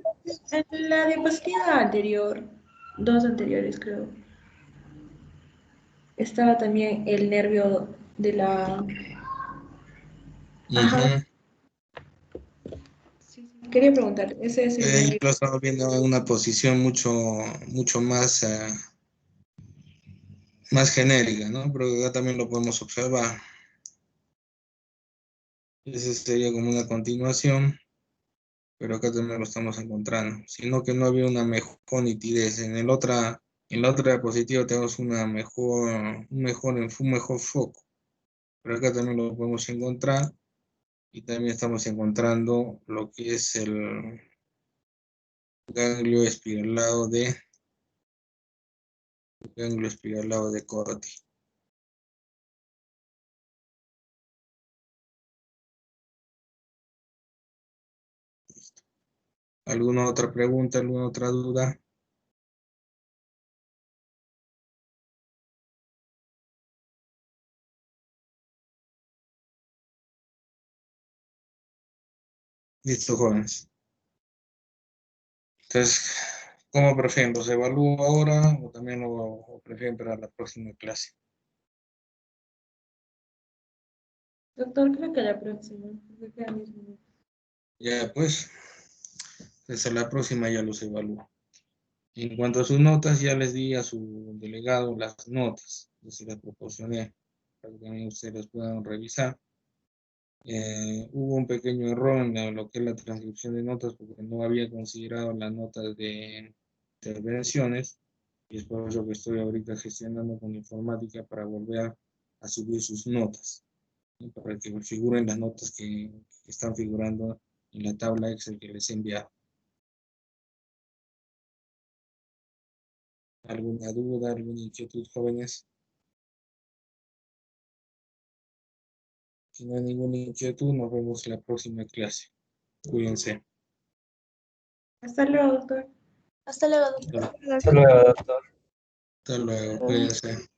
Speaker 3: En la diapositiva anterior, dos anteriores creo, estaba también el nervio de la... Ajá,
Speaker 1: Ujú.
Speaker 3: sí, sí. Quería preguntar, ese es el
Speaker 1: Yo
Speaker 3: nervio.
Speaker 1: lo estaba viendo en una posición mucho más, más genérica, ¿no? Pero acá también lo podemos observar. Ese sería como una continuación, pero acá también lo estamos encontrando. Sino que no había una mejor nitidez. En la otra diapositiva tenemos un mejor foco. Pero acá también lo podemos encontrar. Y también estamos encontrando lo que es el ganglio espiralado de Corti. ¿Alguna otra pregunta, alguna otra duda? Listo, jóvenes. Entonces, ¿cómo prefieren? ¿Los evalúo ahora o también lo prefieren para la próxima clase?
Speaker 3: Doctor, creo que la próxima, porque quedan 10 minutos.
Speaker 1: Ya, pues, desde la próxima ya los evalúo. En cuanto a sus notas, ya les di a su delegado las notas, yo se las proporcioné para que también ustedes las puedan revisar. Hubo un pequeño error en lo que es la transcripción de notas porque no había considerado las notas de intervenciones y es por eso que estoy ahorita gestionando con informática para volver a subir sus notas, ¿no? Para que figuren las notas que están figurando en la tabla Excel que les he enviado. ¿Alguna duda, alguna inquietud, jóvenes? Si no hay ninguna inquietud, nos vemos en la próxima clase. Cuídense.
Speaker 3: Hasta luego, doctor.
Speaker 2: Hasta luego, doctor.
Speaker 5: Hasta luego, doctor.
Speaker 1: Hasta luego, cuídense.